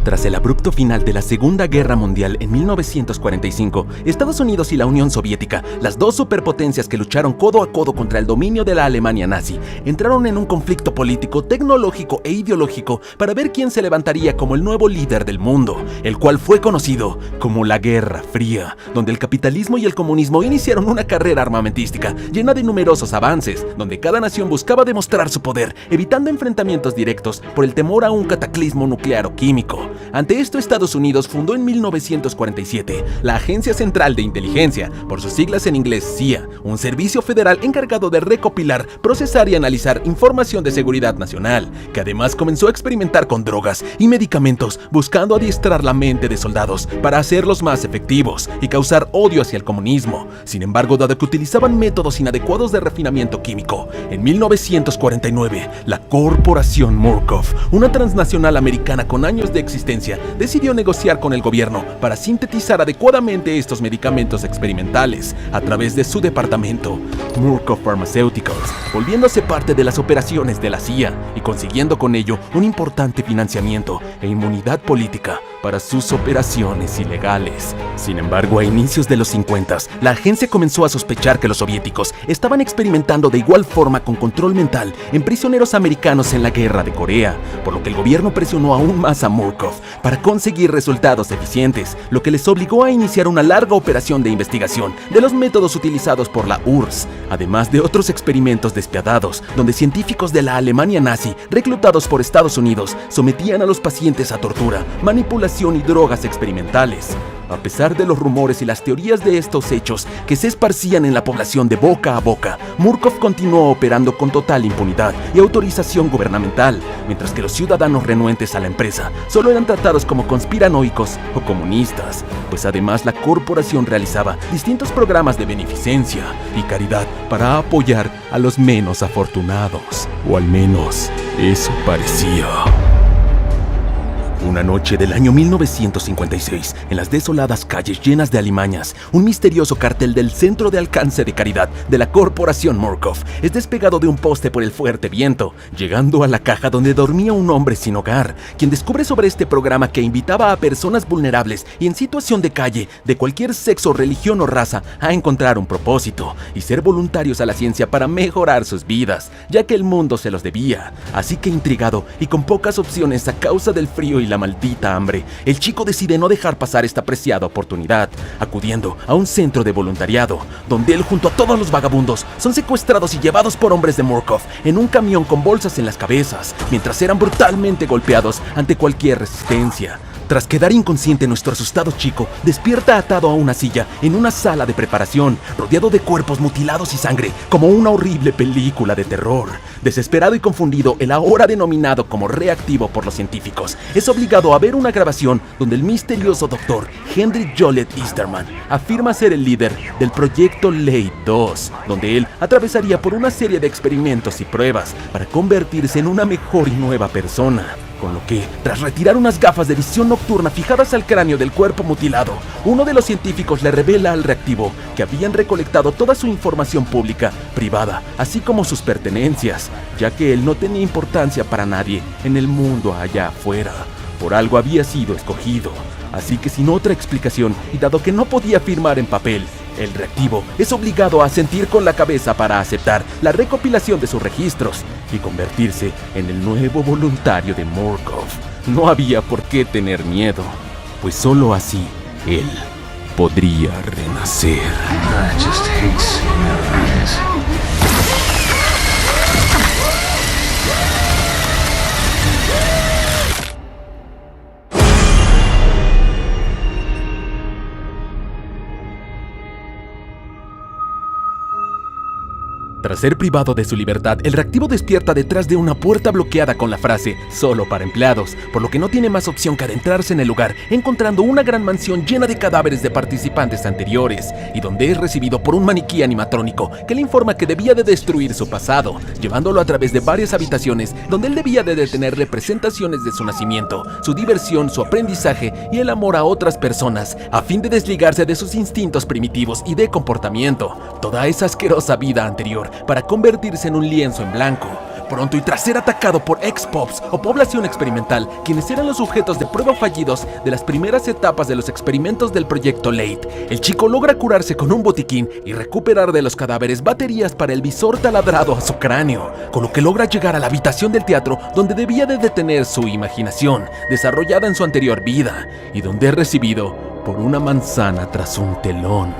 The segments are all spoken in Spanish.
Tras el abrupto final de la Segunda Guerra Mundial en 1945, Estados Unidos y la Unión Soviética, las dos superpotencias que lucharon codo a codo contra el dominio de la Alemania nazi, entraron en un conflicto político, tecnológico e ideológico para ver quién se levantaría como el nuevo líder del mundo, el cual fue conocido como la Guerra Fría, donde el capitalismo y el comunismo iniciaron una carrera armamentística llena de numerosos avances, donde cada nación buscaba demostrar su poder, evitando enfrentamientos directos por el temor a un cataclismo nuclear o químico. Ante esto, Estados Unidos fundó en 1947 la Agencia Central de Inteligencia, por sus siglas en inglés CIA, un servicio federal encargado de recopilar, procesar y analizar información de seguridad nacional, que además comenzó a experimentar con drogas y medicamentos, buscando adiestrar la mente de soldados para hacerlos más efectivos y causar odio hacia el comunismo. Sin embargo, dado que utilizaban métodos inadecuados de refinamiento químico, en 1949, la Corporación Murkoff, una transnacional americana con años de existencia, decidió negociar con el gobierno para sintetizar adecuadamente estos medicamentos experimentales a través de su departamento, Murkoff Pharmaceuticals, volviéndose parte de las operaciones de la CIA y consiguiendo con ello un importante financiamiento e inmunidad política para sus operaciones ilegales. Sin embargo, a inicios de los 50, la agencia comenzó a sospechar que los soviéticos estaban experimentando de igual forma con control mental en prisioneros americanos en la guerra de Corea, por lo que el gobierno presionó aún más a Murkoff para conseguir resultados eficientes, lo que les obligó a iniciar una larga operación de investigación de los métodos utilizados por la URSS, además de otros experimentos despiadados, donde científicos de la Alemania nazi, reclutados por Estados Unidos, sometían a los pacientes a tortura, manipulación y drogas experimentales. A pesar de los rumores y las teorías de estos hechos que se esparcían en la población de boca a boca, Murkoff continuó operando con total impunidad y autorización gubernamental, mientras que los ciudadanos renuentes a la empresa solo eran tratados como conspiranoicos o comunistas, pues además la corporación realizaba distintos programas de beneficencia y caridad para apoyar a los menos afortunados, o al menos eso parecía. Una noche del año 1956, en las desoladas calles llenas de alimañas, un misterioso cartel del Centro de Alcance de Caridad de la Corporación Murkoff es despegado de un poste por el fuerte viento, llegando a la caja donde dormía un hombre sin hogar, quien descubre sobre este programa que invitaba a personas vulnerables y en situación de calle, de cualquier sexo, religión o raza, a encontrar un propósito y ser voluntarios a la ciencia para mejorar sus vidas, ya que el mundo se los debía. Así que, intrigado y con pocas opciones a causa del frío y la maldita hambre, el chico decide no dejar pasar esta preciada oportunidad, acudiendo a un centro de voluntariado, donde él junto a todos los vagabundos son secuestrados y llevados por hombres de Murkoff en un camión con bolsas en las cabezas, mientras eran brutalmente golpeados ante cualquier resistencia. Tras quedar inconsciente, nuestro asustado chico despierta atado a una silla en una sala de preparación, rodeado de cuerpos mutilados y sangre, como una horrible película de terror. Desesperado y confundido, el ahora denominado como reactivo por los científicos es obligado a ver una grabación donde el misterioso doctor Hendrik Jollet Easterman afirma ser el líder del proyecto Ley 2, donde él atravesaría por una serie de experimentos y pruebas para convertirse en una mejor y nueva persona. Con lo que, tras retirar unas gafas de visión nocturna fijadas al cráneo del cuerpo mutilado, uno de los científicos le revela al reactivo que habían recolectado toda su información pública, privada, así como sus pertenencias, ya que él no tenía importancia para nadie en el mundo allá afuera. Por algo había sido escogido. Así que, sin otra explicación, y dado que no podía firmar en papel, el reactivo es obligado a asentir con la cabeza para aceptar la recopilación de sus registros y convertirse en el nuevo voluntario de Murkoff. No había por qué tener miedo, pues solo así él podría renacer. Tras ser privado de su libertad, el reactivo despierta detrás de una puerta bloqueada con la frase "solo para empleados", por lo que no tiene más opción que adentrarse en el lugar, encontrando una gran mansión llena de cadáveres de participantes anteriores, y donde es recibido por un maniquí animatrónico que le informa que debía de destruir su pasado, llevándolo a través de varias habitaciones donde él debía de detener representaciones de su nacimiento, su diversión, su aprendizaje y el amor a otras personas, a fin de desligarse de sus instintos primitivos y de comportamiento, toda esa asquerosa vida anterior, para convertirse en un lienzo en blanco. Pronto, y tras ser atacado por X-Pops o población experimental, quienes eran los sujetos de prueba fallidos de las primeras etapas de los experimentos del proyecto Late, el chico logra curarse con un botiquín y recuperar de los cadáveres baterías para el visor taladrado a su cráneo, con lo que logra llegar a la habitación del teatro donde debía de detener su imaginación, desarrollada en su anterior vida, y donde es recibido por una manzana tras un telón.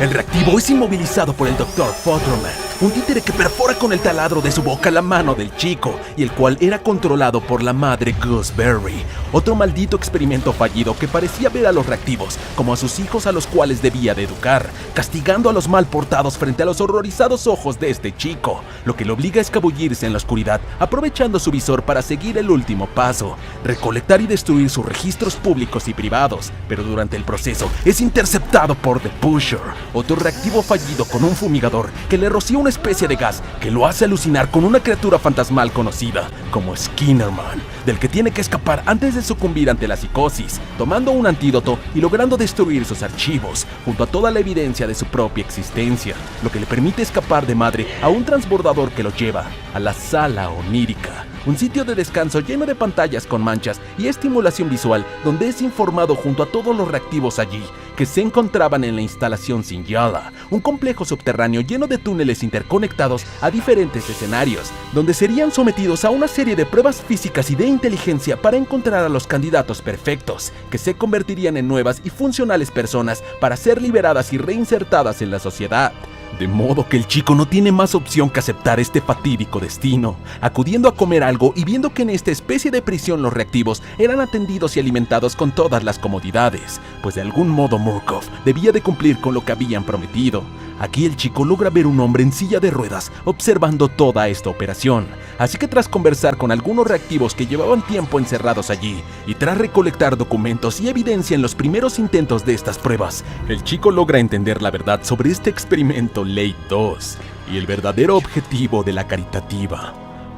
El reactivo es inmovilizado por el Dr. Futterman, un títere que perfora con el taladro de su boca la mano del chico, y el cual era controlado por la madre Gooseberry, otro maldito experimento fallido que parecía ver a los reactivos como a sus hijos a los cuales debía de educar, castigando a los mal portados frente a los horrorizados ojos de este chico, lo que le obliga a escabullirse en la oscuridad, aprovechando su visor para seguir el último paso, recolectar y destruir sus registros públicos y privados, pero durante el proceso es interceptado por The Pusher, otro reactivo fallido con un fumigador que le rocía una especie de gas que lo hace alucinar con una criatura fantasmal conocida como Skinnerman, del que tiene que escapar antes de sucumbir ante la psicosis, tomando un antídoto y logrando destruir sus archivos, junto a toda la evidencia de su propia existencia, lo que le permite escapar de madre a un transbordador que lo lleva a la sala onírica, un sitio de descanso lleno de pantallas con manchas y estimulación visual, donde es informado junto a todos los reactivos allí, que se encontraban en la instalación Sinjala, un complejo subterráneo lleno de túneles interconectados a diferentes escenarios, donde serían sometidos a una serie de pruebas físicas y de inteligencia para encontrar a los candidatos perfectos, que se convertirían en nuevas y funcionales personas para ser liberadas y reinsertadas en la sociedad. De modo que el chico no tiene más opción que aceptar este fatídico destino, acudiendo a comer algo y viendo que en esta especie de prisión los reactivos eran atendidos y alimentados con todas las comodidades, pues de algún modo Murkoff debía de cumplir con lo que habían prometido. Aquí el chico logra ver un hombre en silla de ruedas observando toda esta operación, así que tras conversar con algunos reactivos que llevaban tiempo encerrados allí, y tras recolectar documentos y evidencia en los primeros intentos de estas pruebas, el chico logra entender la verdad sobre este experimento Late 2 y el verdadero objetivo de la caritativa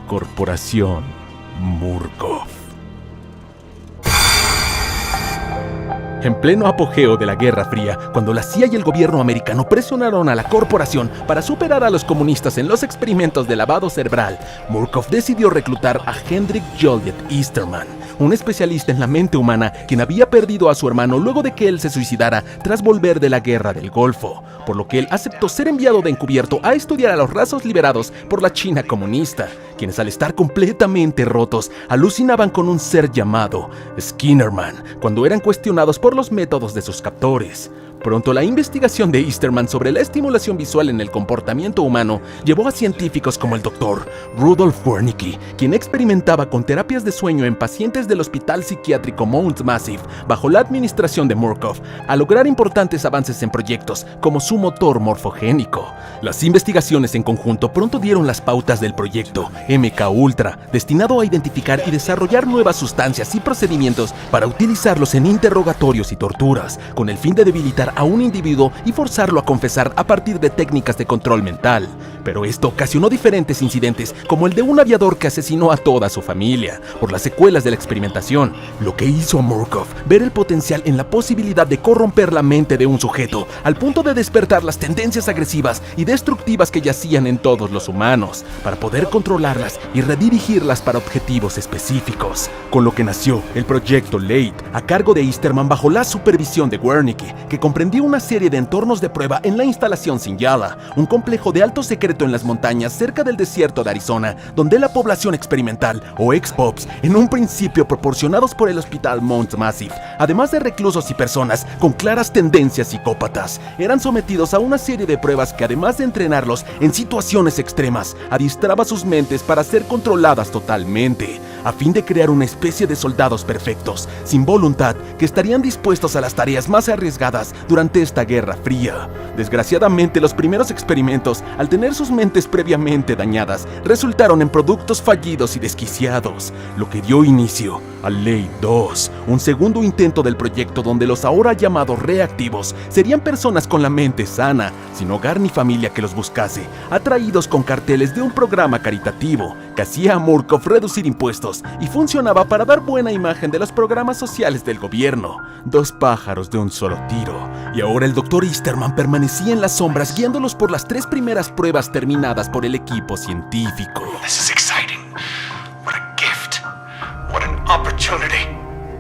Corporación Murkoff. En pleno apogeo de la Guerra Fría, cuando la CIA y el gobierno americano presionaron a la corporación para superar a los comunistas en los experimentos de lavado cerebral, Murkoff decidió reclutar a Hendrik Joliet Easterman, un especialista en la mente humana quien había perdido a su hermano luego de que él se suicidara tras volver de la Guerra del Golfo, por lo que él aceptó ser enviado de encubierto a estudiar a los rasos liberados por la China comunista, quienes al estar completamente rotos alucinaban con un ser llamado Skinnerman cuando eran cuestionados por los métodos de sus captores. Pronto la investigación de Easterman sobre la estimulación visual en el comportamiento humano llevó a científicos como el Dr. Rudolf Wernicke, quien experimentaba con terapias de sueño en pacientes del hospital psiquiátrico Mount Massive bajo la administración de Murkoff, a lograr importantes avances en proyectos como su motor morfogénico. Las investigaciones en conjunto pronto dieron las pautas del proyecto MK Ultra, destinado a identificar y desarrollar nuevas sustancias y procedimientos para utilizarlos en interrogatorios y torturas, con el fin de debilitar a un individuo y forzarlo a confesar a partir de técnicas de control mental. Pero esto ocasionó diferentes incidentes, como el de un aviador que asesinó a toda su familia, por las secuelas de la experimentación, lo que hizo a Murkoff ver el potencial en la posibilidad de corromper la mente de un sujeto, al punto de despertar las tendencias agresivas y destructivas que yacían en todos los humanos, para poder controlarlas y redirigirlas para objetivos específicos, con lo que nació el proyecto Late, a cargo de Easterman bajo la supervisión de Wernicke, que comprendía una serie de entornos de prueba en la instalación Sinjala, un complejo de alto secreto en las montañas cerca del desierto de Arizona, donde la población experimental, o X-Pops, en un principio proporcionados por el hospital Mount Massive, además de reclusos y personas con claras tendencias psicópatas, eran sometidos a una serie de pruebas que, además de entrenarlos en situaciones extremas, adiestraba sus mentes para ser controladas totalmente, a fin de crear una especie de soldados perfectos, sin voluntad, que estarían dispuestos a las tareas más arriesgadas durante esta Guerra Fría. Desgraciadamente, los primeros experimentos, al tener sus mentes previamente dañadas, resultaron en productos fallidos y desquiciados, lo que dio inicio a Late 2, un segundo intento del proyecto donde los ahora llamados reactivos serían personas con la mente sana, sin hogar ni familia que los buscase, atraídos con carteles de un programa caritativo que hacía a Murkoff reducir impuestos y funcionaba para dar buena imagen de los programas sociales del gobierno. Dos pájaros de un solo tiro. Y ahora el Dr. Easterman permanecía en las sombras guiándolos por las 3 primeras pruebas terminadas por el equipo científico. This is exciting. What a gift. What an opportunity.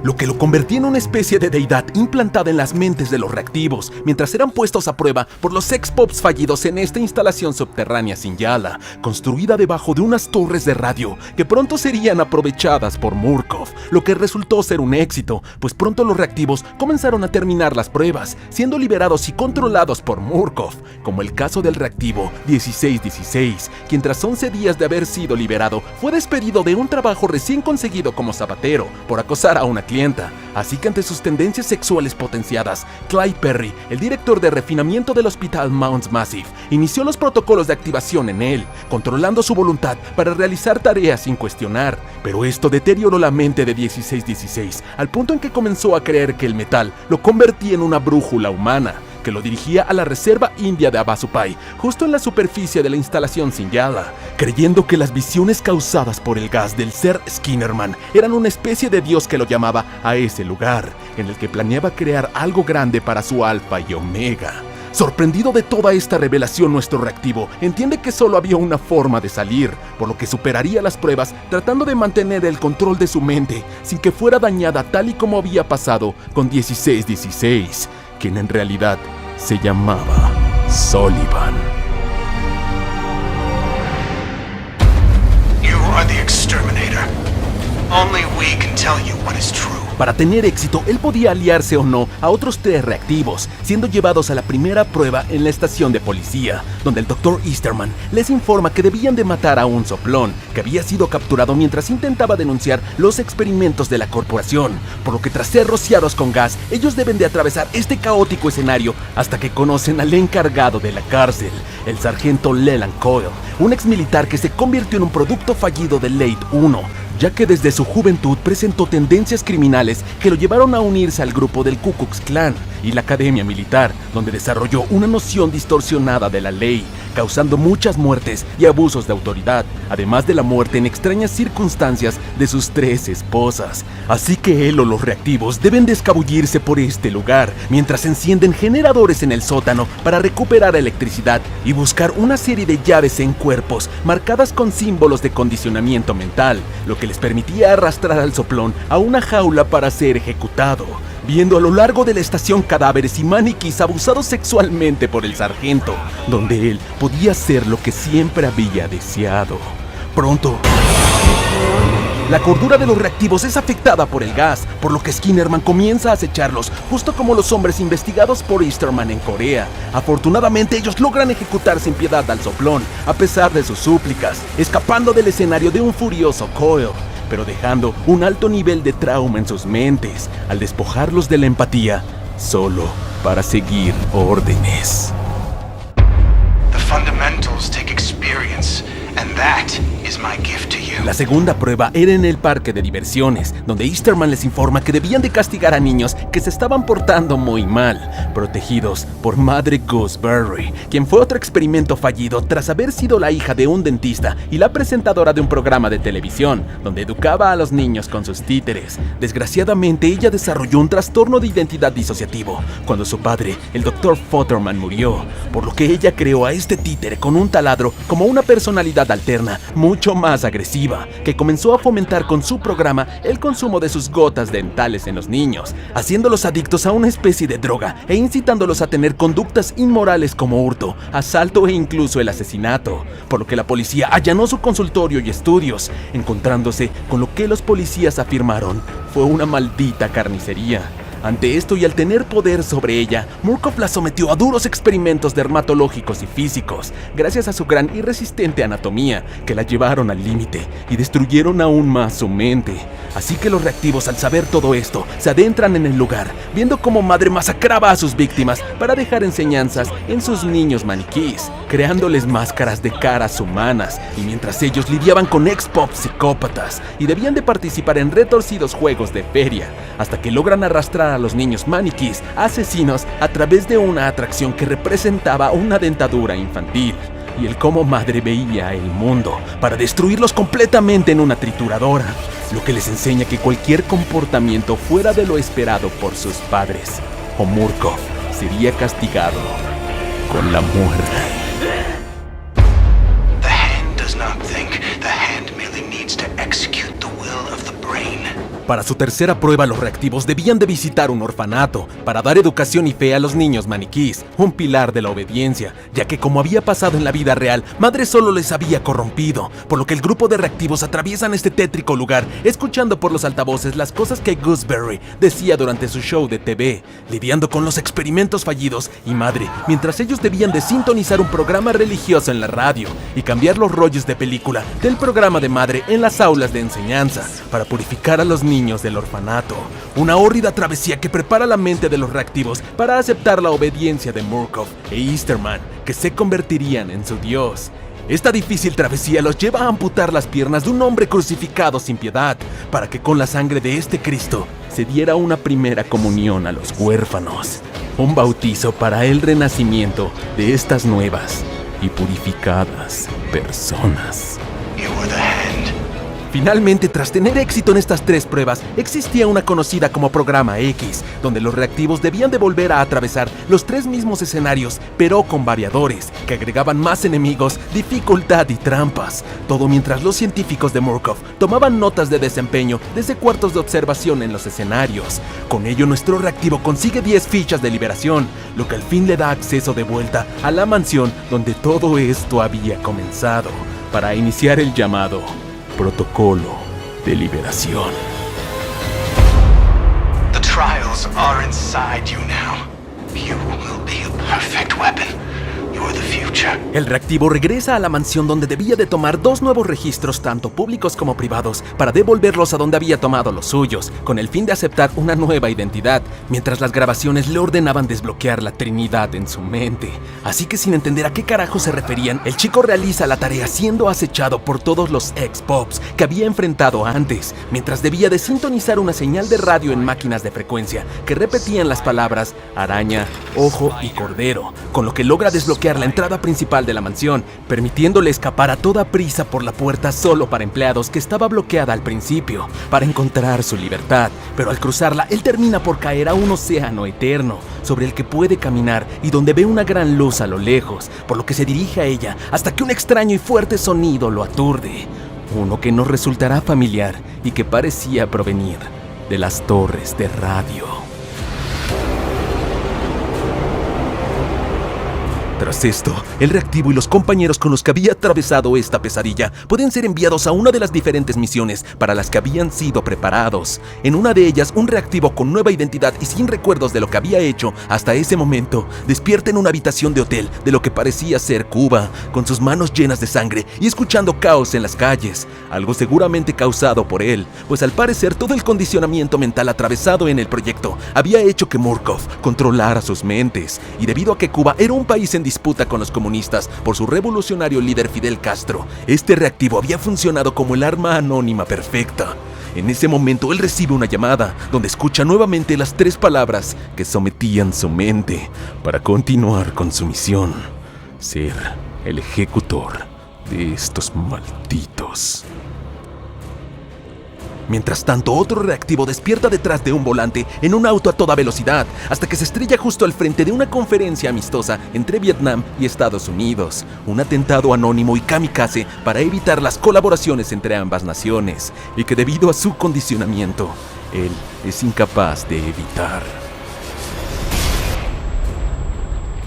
Lo que lo convertía en una especie de deidad implantada en las mentes de los reactivos, mientras eran puestos a prueba por los ex-pops fallidos en esta instalación subterránea Sinjala, construida debajo de unas torres de radio que pronto serían aprovechadas por Murkoff, lo que resultó ser un éxito, pues pronto los reactivos comenzaron a terminar las pruebas, siendo liberados y controlados por Murkoff, como el caso del reactivo 1616, quien tras 11 días de haber sido liberado, fue despedido de un trabajo recién conseguido como zapatero por acosar a una clienta. Así que ante sus tendencias sexuales potenciadas, Clyde Perry, el director de refinamiento del hospital Mount Massive, inició los protocolos de activación en él, controlando su voluntad para realizar tareas sin cuestionar. Pero esto deterioró la mente de 1616, al punto en que comenzó a creer que el metal lo convertía en una brújula humana, que lo dirigía a la reserva india de Havasupai, justo en la superficie de la instalación Sinjala, creyendo que las visiones causadas por el gas del ser Skinnerman eran una especie de dios que lo llamaba a ese lugar, en el que planeaba crear algo grande para su alfa y omega. Sorprendido de toda esta revelación, nuestro reactivo entiende que solo había una forma de salir, por lo que superaría las pruebas tratando de mantener el control de su mente sin que fuera dañada tal y como había pasado con 1616, quien en realidad se llamaba Sullivan. You are the exterminator. Only we can tell you what is true. Para tener éxito, él podía aliarse o no a otros 3 reactivos, siendo llevados a la primera prueba en la estación de policía, donde el Dr. Easterman les informa que debían de matar a un soplón, que había sido capturado mientras intentaba denunciar los experimentos de la corporación, por lo que tras ser rociados con gas, ellos deben de atravesar este caótico escenario hasta que conocen al encargado de la cárcel, el sargento Leland Coyle, un exmilitar que se convirtió en un producto fallido de Late 1, ya que desde su juventud presentó tendencias criminales que lo llevaron a unirse al grupo del Ku Klux Klan y la academia militar, donde desarrolló una noción distorsionada de la ley, causando muchas muertes y abusos de autoridad, además de la muerte en extrañas circunstancias de sus 3 esposas. Así que él o los reactivos deben de escabullirse por este lugar, mientras encienden generadores en el sótano para recuperar electricidad y buscar una serie de llaves en cuerpos marcadas con símbolos de condicionamiento mental, lo que les permitía arrastrar al soplón a una jaula para ser ejecutado, viendo a lo largo de la estación cadáveres y maniquís abusados sexualmente por el sargento, donde él podía ser lo que siempre había deseado. Pronto, la cordura de los reactivos es afectada por el gas, por lo que Skinnerman comienza a acecharlos, justo como los hombres investigados por Easterman en Corea. Afortunadamente, ellos logran ejecutar sin piedad al soplón, a pesar de sus súplicas, escapando del escenario de un furioso Coyle, pero dejando un alto nivel de trauma en sus mentes, al despojarlos de la empatía, solo para seguir órdenes. The fundamentals take experience, and that is my gift to you. La segunda prueba era en el parque de diversiones, donde Easterman les informa que debían de castigar a niños que se estaban portando muy mal, protegidos por Madre Gooseberry, quien fue otro experimento fallido tras haber sido la hija de un dentista y la presentadora de un programa de televisión, donde educaba a los niños con sus títeres. Desgraciadamente, ella desarrolló un trastorno de identidad disociativo cuando su padre, el Dr. Futterman, murió, por lo que ella creó a este títere con un taladro como una personalidad alterna mucho más agresiva, que comenzó a fomentar con su programa el consumo de sus gotas dentales en los niños, haciéndolos adictos a una especie de droga e incitándolos a tener conductas inmorales como hurto, asalto e incluso el asesinato, por lo que la policía allanó su consultorio y estudios, encontrándose con lo que los policías afirmaron fue una maldita carnicería. Ante esto y al tener poder sobre ella, Murkoff la sometió a duros experimentos dermatológicos y físicos, gracias a su gran y resistente anatomía, que la llevaron al límite y destruyeron aún más su mente. Así que los reactivos, al saber todo esto, se adentran en el lugar, viendo cómo Madre masacraba a sus víctimas para dejar enseñanzas en sus niños maniquís, creándoles máscaras de caras humanas, y mientras ellos lidiaban con ex-pop psicópatas y debían de participar en retorcidos juegos de feria, hasta que logran arrastrar a los niños maniquís asesinos a través de una atracción que representaba una dentadura infantil, y el cómo Madre veía el mundo para destruirlos completamente en una trituradora, lo que les enseña que cualquier comportamiento fuera de lo esperado por sus padres o Murkoff sería castigado con la muerte. The hand does not think. The hand merely needs to execute the will of the brain. Para su tercera prueba, los reactivos debían de visitar un orfanato para dar educación y fe a los niños maniquís, un pilar de la obediencia, ya que como había pasado en la vida real, Madre solo les había corrompido, por lo que el grupo de reactivos atraviesan este tétrico lugar, escuchando por los altavoces las cosas que Gooseberry decía durante su show de TV, lidiando con los experimentos fallidos y Madre, mientras ellos debían de sintonizar un programa religioso en la radio y cambiar los rollos de película del programa de Madre en las aulas de enseñanza, para purificar a los niños del orfanato. Una hórrida travesía que prepara la mente de los reactivos para aceptar la obediencia de Murkoff e Easterman, que se convertirían en su dios. Esta difícil travesía los lleva a amputar las piernas de un hombre crucificado sin piedad, para que con la sangre de este Cristo se diera una primera comunión a los huérfanos, un bautizo para el renacimiento de estas nuevas y purificadas personas. You were the hand. Finalmente, tras tener éxito en estas 3 pruebas, existía una conocida como Programa X, donde los reactivos debían de volver a atravesar los 3 mismos escenarios, pero con variadores, que agregaban más enemigos, dificultad y trampas. Todo mientras los científicos de Murkoff tomaban notas de desempeño desde cuartos de observación en los escenarios. Con ello, nuestro reactivo consigue 10 fichas de liberación, lo que al fin le da acceso de vuelta a la mansión donde todo esto había comenzado, para iniciar el llamado Protocolo de Liberación. The trials are inside you now. You will be a perfect weapon. You're the future. El reactivo regresa a la mansión donde debía de tomar 2 nuevos registros, tanto públicos como privados, para devolverlos a donde había tomado los suyos, con el fin de aceptar una nueva identidad, mientras las grabaciones le ordenaban desbloquear la Trinidad en su mente. Así que sin entender a qué carajo se referían, el chico realiza la tarea siendo acechado por todos los ex-pops que había enfrentado antes, mientras debía de sintonizar una señal de radio en máquinas de frecuencia que repetían las palabras araña, ojo y cordero, con lo que logra desbloquear la entrada principal de la mansión, permitiéndole escapar a toda prisa por la puerta solo para empleados que estaba bloqueada al principio, para encontrar su libertad. Pero al cruzarla, él termina por caer a un océano eterno, sobre el que puede caminar y donde ve una gran luz a lo lejos, por lo que se dirige a ella hasta que un extraño y fuerte sonido lo aturde. Uno que nos resultará familiar y que parecía provenir de las torres de radio. Tras esto, el reactivo y los compañeros con los que había atravesado esta pesadilla pueden ser enviados a una de las diferentes misiones para las que habían sido preparados. En una de ellas, un reactivo con nueva identidad y sin recuerdos de lo que había hecho hasta ese momento, despierta en una habitación de hotel de lo que parecía ser Cuba, con sus manos llenas de sangre y escuchando caos en las calles, algo seguramente causado por él, pues al parecer todo el condicionamiento mental atravesado en el proyecto había hecho que Murkoff controlara sus mentes, y debido a que Cuba era un país en disputa con los comunistas por su revolucionario líder Fidel Castro, este reactivo había funcionado como el arma anónima perfecta. En ese momento él recibe una llamada, donde escucha nuevamente las 3 palabras que sometían su mente para continuar con su misión: ser el ejecutor de estos malditos. Mientras tanto, otro reactivo despierta detrás de un volante en un auto a toda velocidad, hasta que se estrella justo al frente de una conferencia amistosa entre Vietnam y Estados Unidos, un atentado anónimo y kamikaze para evitar las colaboraciones entre ambas naciones, y que debido a su condicionamiento, él es incapaz de evitar.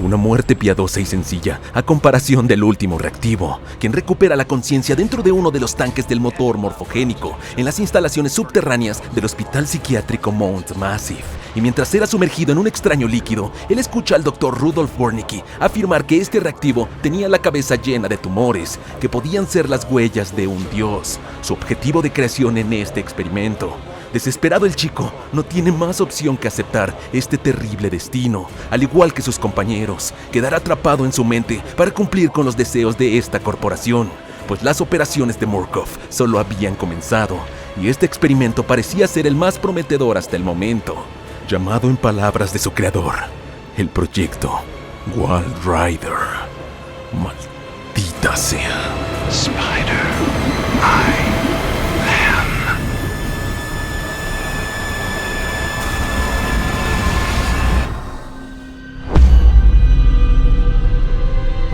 Una muerte piadosa y sencilla, a comparación del último reactivo, quien recupera la conciencia dentro de uno de los tanques del motor morfogénico, en las instalaciones subterráneas del Hospital Psiquiátrico Mount Massive. Y mientras era sumergido en un extraño líquido, él escucha al Dr. Rudolf Wernicke afirmar que este reactivo tenía la cabeza llena de tumores, que podían ser las huellas de un dios, su objetivo de creación en este experimento. Desesperado, el chico no tiene más opción que aceptar este terrible destino, al igual que sus compañeros, quedar atrapado en su mente para cumplir con los deseos de esta corporación, pues las operaciones de Murkoff solo habían comenzado, y este experimento parecía ser el más prometedor hasta el momento, llamado en palabras de su creador, el proyecto Wild Rider. Maldita sea. Spider, I am.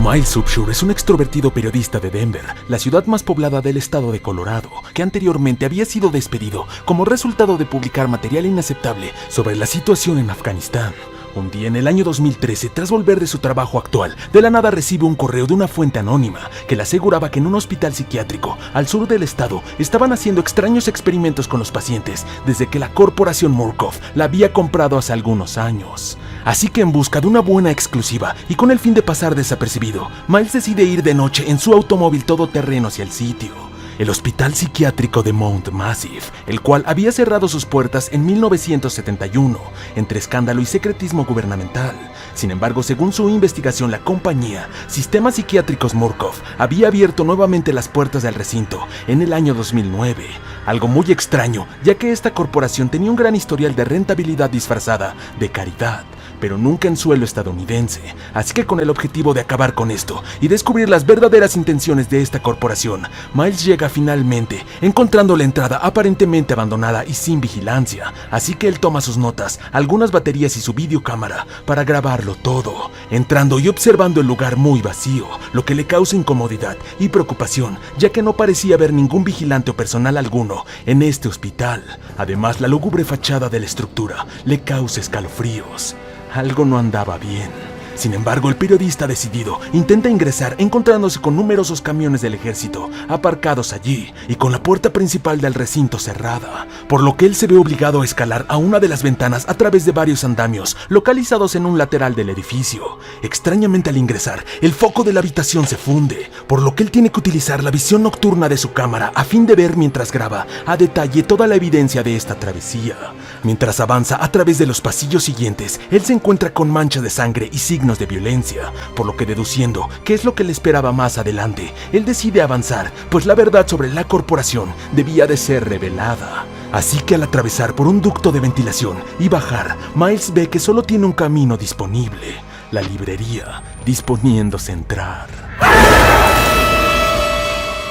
Miles Upshur es un extrovertido periodista de Denver, la ciudad más poblada del estado de Colorado, que anteriormente había sido despedido como resultado de publicar material inaceptable sobre la situación en Afganistán. Un día en el año 2013, tras volver de su trabajo actual, de la nada recibe un correo de una fuente anónima que le aseguraba que en un hospital psiquiátrico al sur del estado estaban haciendo extraños experimentos con los pacientes desde que la corporación Murkoff la había comprado hace algunos años. Así que en busca de una buena exclusiva y con el fin de pasar desapercibido, Miles decide ir de noche en su automóvil todoterreno hacia el sitio. El Hospital Psiquiátrico de Mount Massive, el cual había cerrado sus puertas en 1971, entre escándalo y secretismo gubernamental. Sin embargo, según su investigación, la compañía Sistemas Psiquiátricos Murkoff había abierto nuevamente las puertas del recinto en el año 2009. Algo muy extraño, ya que esta corporación tenía un gran historial de rentabilidad disfrazada de caridad, pero nunca en suelo estadounidense. Así que con el objetivo de acabar con esto y descubrir las verdaderas intenciones de esta corporación, Miles llega finalmente, encontrando la entrada aparentemente abandonada y sin vigilancia. Así que él toma sus notas, algunas baterías y su videocámara para grabarlo todo, entrando y observando el lugar muy vacío, lo que le causa incomodidad y preocupación, ya que no parecía haber ningún vigilante o personal alguno en este hospital. Además, la lúgubre fachada de la estructura le causa escalofríos. Algo no andaba bien. Sin embargo, el periodista decidido intenta ingresar encontrándose con numerosos camiones del ejército aparcados allí y con la puerta principal del recinto cerrada, por lo que él se ve obligado a escalar a una de las ventanas a través de varios andamios localizados en un lateral del edificio. Extrañamente, al ingresar, el foco de la habitación se funde, por lo que él tiene que utilizar la visión nocturna de su cámara a fin de ver mientras graba a detalle toda la evidencia de esta travesía. Mientras avanza a través de los pasillos siguientes, él se encuentra con manchas de sangre y signos de violencia, por lo que deduciendo qué es lo que le esperaba más adelante, él decide avanzar, pues la verdad sobre la corporación debía de ser revelada. Así que al atravesar por un ducto de ventilación y bajar, Miles ve que solo tiene un camino disponible: la librería, disponiéndose a entrar.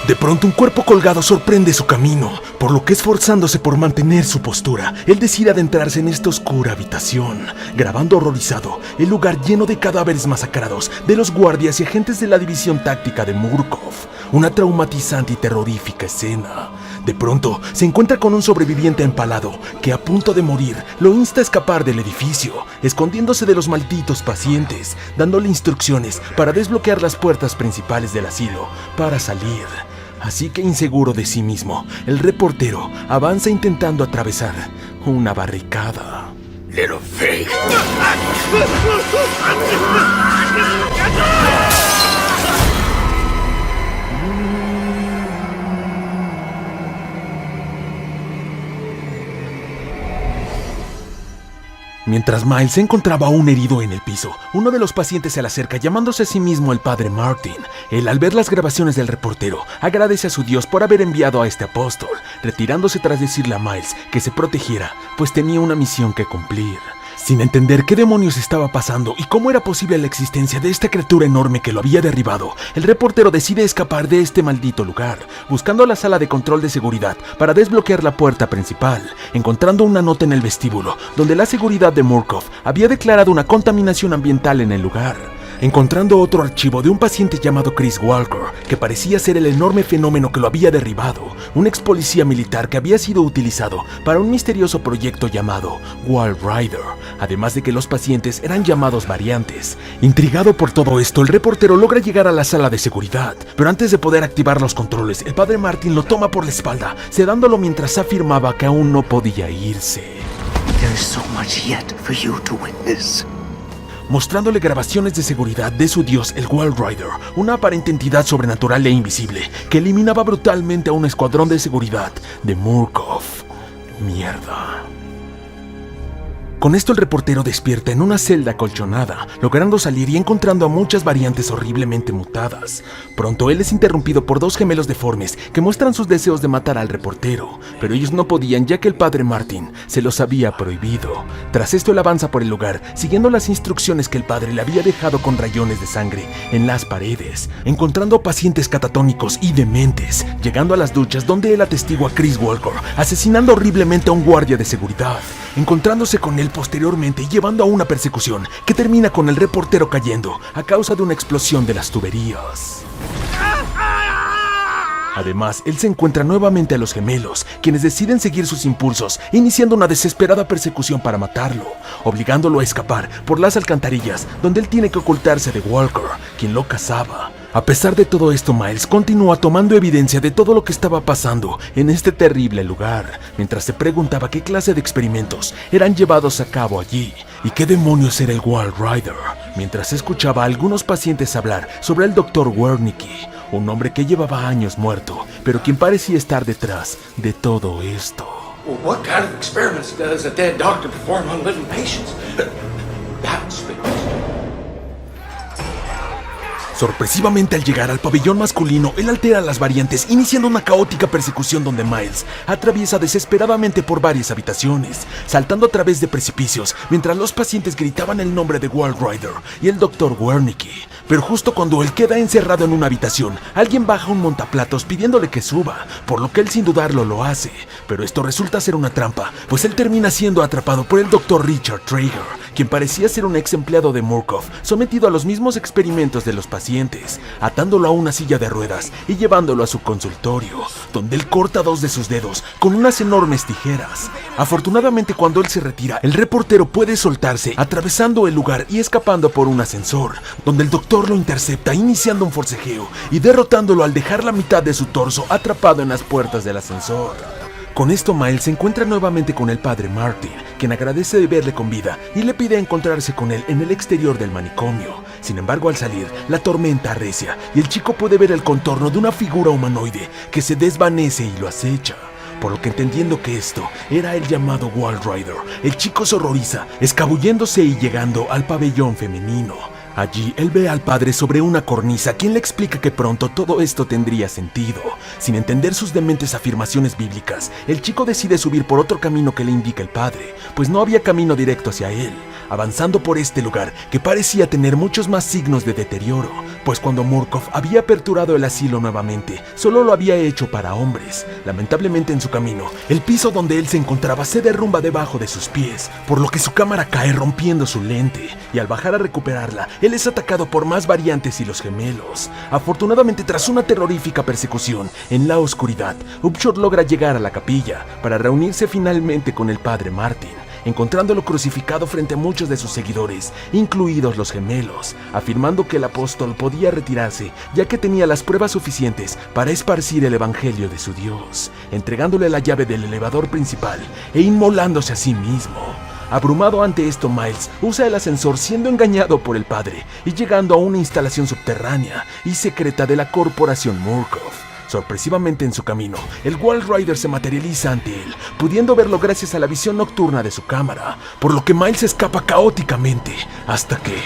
De pronto un cuerpo colgado sorprende su camino, por lo que esforzándose por mantener su postura, él decide adentrarse en esta oscura habitación, grabando horrorizado el lugar lleno de cadáveres masacrados de los guardias y agentes de la división táctica de Murkoff. Una traumatizante y terrorífica escena. De pronto se encuentra con un sobreviviente empalado que, a punto de morir, lo insta a escapar del edificio, escondiéndose de los malditos pacientes, dándole instrucciones para desbloquear las puertas principales del asilo para salir. Así que, inseguro de sí mismo, el reportero avanza intentando atravesar una barricada. Little pig. Mientras Miles se encontraba aún herido en el piso, uno de los pacientes se le acerca llamándose a sí mismo el padre Martin. Él, al ver las grabaciones del reportero, agradece a su Dios por haber enviado a este apóstol, retirándose tras decirle a Miles que se protegiera, pues tenía una misión que cumplir. Sin entender qué demonios estaba pasando y cómo era posible la existencia de esta criatura enorme que lo había derribado, el reportero decide escapar de este maldito lugar, buscando la sala de control de seguridad para desbloquear la puerta principal, encontrando una nota en el vestíbulo donde la seguridad de Murkoff había declarado una contaminación ambiental en el lugar. Encontrando otro archivo de un paciente llamado Chris Walker, que parecía ser el enorme fenómeno que lo había derribado, un ex policía militar que había sido utilizado para un misterioso proyecto llamado Wall Rider, además de que los pacientes eran llamados variantes. Intrigado por todo esto, el reportero logra llegar a la sala de seguridad, pero antes de poder activar los controles, el padre Martin lo toma por la espalda, sedándolo mientras afirmaba que aún no podía irse. There is so much yet for you to witness. Mostrándole grabaciones de seguridad de su dios, el Wall Rider, una aparente entidad sobrenatural e invisible que eliminaba brutalmente a un escuadrón de seguridad de Murkoff. Mierda. Con esto el reportero despierta en una celda acolchonada, logrando salir y encontrando a muchas variantes horriblemente mutadas. Pronto él es interrumpido por dos gemelos deformes que muestran sus deseos de matar al reportero, pero ellos no podían ya que el padre Martin se los había prohibido. Tras esto él avanza por el lugar, siguiendo las instrucciones que el padre le había dejado con rayones de sangre en las paredes, encontrando pacientes catatónicos y dementes, llegando a las duchas donde él atestigua a Chris Walker asesinando horriblemente a un guardia de seguridad. Encontrándose con él posteriormente llevando a una persecución que termina con el reportero cayendo a causa de una explosión de las tuberías. Además, él se encuentra nuevamente a los gemelos, quienes deciden seguir sus impulsos, iniciando una desesperada persecución para matarlo, obligándolo a escapar por las alcantarillas, donde él tiene que ocultarse de Walker, quien lo cazaba. A pesar de todo esto, Miles continúa tomando evidencia de todo lo que estaba pasando en este terrible lugar, mientras se preguntaba qué clase de experimentos eran llevados a cabo allí, y qué demonios era el Walrider, mientras escuchaba a algunos pacientes hablar sobre el Dr. Wernicke, un hombre que llevaba años muerto, pero quien parecía estar detrás de todo esto. Well, what kind of experiments does a dead doctor perform on living patients? That's the question. Sorpresivamente, al llegar al pabellón masculino, él altera las variantes, iniciando una caótica persecución donde Miles atraviesa desesperadamente por varias habitaciones, saltando a través de precipicios, mientras los pacientes gritaban el nombre de Walrider y el Dr. Wernicke. Pero justo cuando él queda encerrado en una habitación, alguien baja un montaplatos pidiéndole que suba, por lo que él sin dudarlo lo hace. Pero esto resulta ser una trampa, pues él termina siendo atrapado por el Dr. Richard Traeger, quien parecía ser un ex empleado de Murkoff, sometido a los mismos experimentos de los pacientes, atándolo a una silla de ruedas y llevándolo a su consultorio, donde él corta 2 de sus dedos con unas enormes tijeras. Afortunadamente, cuando él se retira, el reportero puede soltarse, atravesando el lugar y escapando por un ascensor, donde el doctor lo intercepta, iniciando un forcejeo y derrotándolo al dejar la mitad de su torso atrapado en las puertas del ascensor. Con esto, Miles se encuentra nuevamente con el padre Martin, quien agradece de verle con vida y le pide encontrarse con él en el exterior del manicomio. Sin embargo, al salir, la tormenta arrecia y el chico puede ver el contorno de una figura humanoide que se desvanece y lo acecha. Por lo que, entendiendo que esto era el llamado Walrider, el chico se horroriza, escabulléndose y llegando al pabellón femenino. Allí, él ve al padre sobre una cornisa, quien le explica que pronto todo esto tendría sentido. Sin entender sus dementes afirmaciones bíblicas, el chico decide subir por otro camino que le indica el padre, pues no había camino directo hacia él, avanzando por este lugar que parecía tener muchos más signos de deterioro, pues cuando Murkoff había aperturado el asilo nuevamente, solo lo había hecho para hombres. Lamentablemente, en su camino, el piso donde él se encontraba se derrumba debajo de sus pies, por lo que su cámara cae rompiendo su lente, y al bajar a recuperarla, él es atacado por más variantes y los gemelos. Afortunadamente, tras una terrorífica persecución en la oscuridad, Upshot logra llegar a la capilla para reunirse finalmente con el padre Martin, encontrándolo crucificado frente a muchos de sus seguidores, incluidos los gemelos, afirmando que el apóstol podía retirarse ya que tenía las pruebas suficientes para esparcir el evangelio de su Dios, entregándole la llave del elevador principal e inmolándose a sí mismo. Abrumado ante esto, Miles usa el ascensor, siendo engañado por el padre y llegando a una instalación subterránea y secreta de la corporación Murkoff. Sorpresivamente, en su camino, el Walrider se materializa ante él, pudiendo verlo gracias a la visión nocturna de su cámara, por lo que Miles escapa caóticamente, hasta que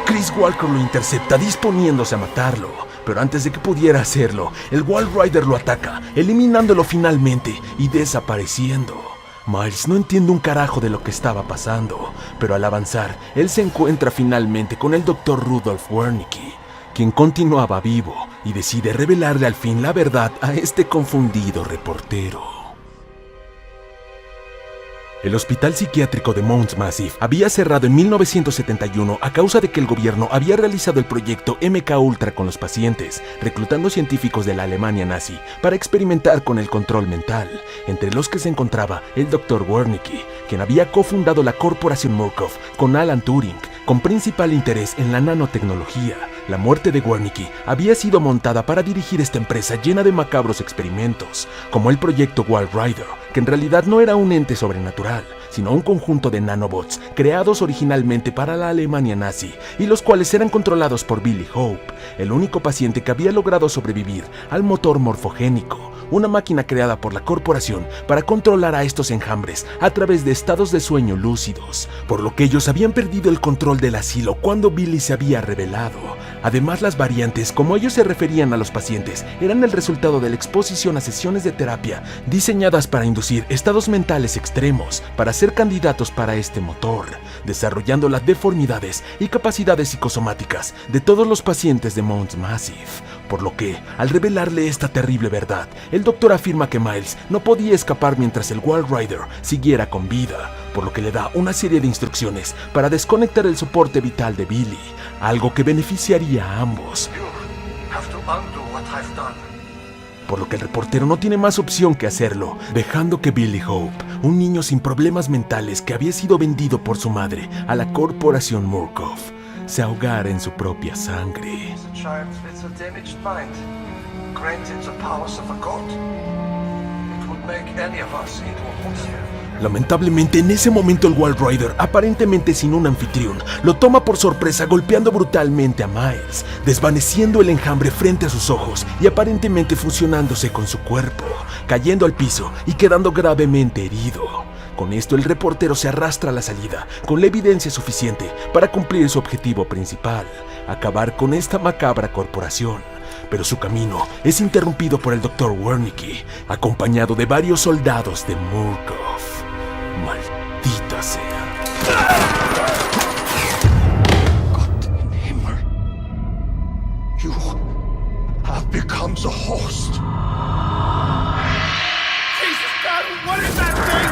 Chris Walker lo intercepta, disponiéndose a matarlo. Pero antes de que pudiera hacerlo, el Walrider lo ataca, eliminándolo finalmente y desapareciendo. Miles no entiende un carajo de lo que estaba pasando, pero al avanzar, él se encuentra finalmente con el Dr. Rudolf Wernicke, quien continuaba vivo y decide revelarle al fin la verdad a este confundido reportero. El hospital psiquiátrico de Mount Massive había cerrado en 1971 a causa de que el gobierno había realizado el proyecto MK Ultra con los pacientes, reclutando científicos de la Alemania nazi para experimentar con el control mental, entre los que se encontraba el Dr. Wernicke, quien había cofundado la corporación Murkoff con Alan Turing, con principal interés en la nanotecnología. La muerte de Wernicke había sido montada para dirigir esta empresa llena de macabros experimentos, como el proyecto Walrider, que en realidad no era un ente sobrenatural, sino un conjunto de nanobots creados originalmente para la Alemania nazi y los cuales eran controlados por Billy Hope, el único paciente que había logrado sobrevivir al motor morfogénico, una máquina creada por la corporación para controlar a estos enjambres a través de estados de sueño lúcidos, por lo que ellos habían perdido el control del asilo cuando Billy se había revelado. Además, las variantes, como ellos se referían a los pacientes, eran el resultado de la exposición a sesiones de terapia diseñadas para inducir estados mentales extremos para ser candidatos para este motor, desarrollando las deformidades y capacidades psicosomáticas de todos los pacientes de Mount Massive. Por lo que, al revelarle esta terrible verdad, el doctor afirma que Miles no podía escapar mientras el Walrider siguiera con vida, por lo que le da una serie de instrucciones para desconectar el soporte vital de Billy, algo que beneficiaría a ambos. Por lo que el reportero no tiene más opción que hacerlo, dejando que Billy Hope, un niño sin problemas mentales que había sido vendido por su madre a la corporación Murkoff, se ahogara en su propia sangre. Lamentablemente, en ese momento el Walrider, aparentemente sin un anfitrión, lo toma por sorpresa golpeando brutalmente a Miles, desvaneciendo el enjambre frente a sus ojos y aparentemente fusionándose con su cuerpo, cayendo al piso y quedando gravemente herido. Con esto el reportero se arrastra a la salida, con la evidencia suficiente para cumplir su objetivo principal, acabar con esta macabra corporación. Pero su camino es interrumpido por el Dr. Wernicke, acompañado de varios soldados de Murkoff. ¡Maldita sea! Gott im Himmel. You have become the host. Jesus God, what is that thing?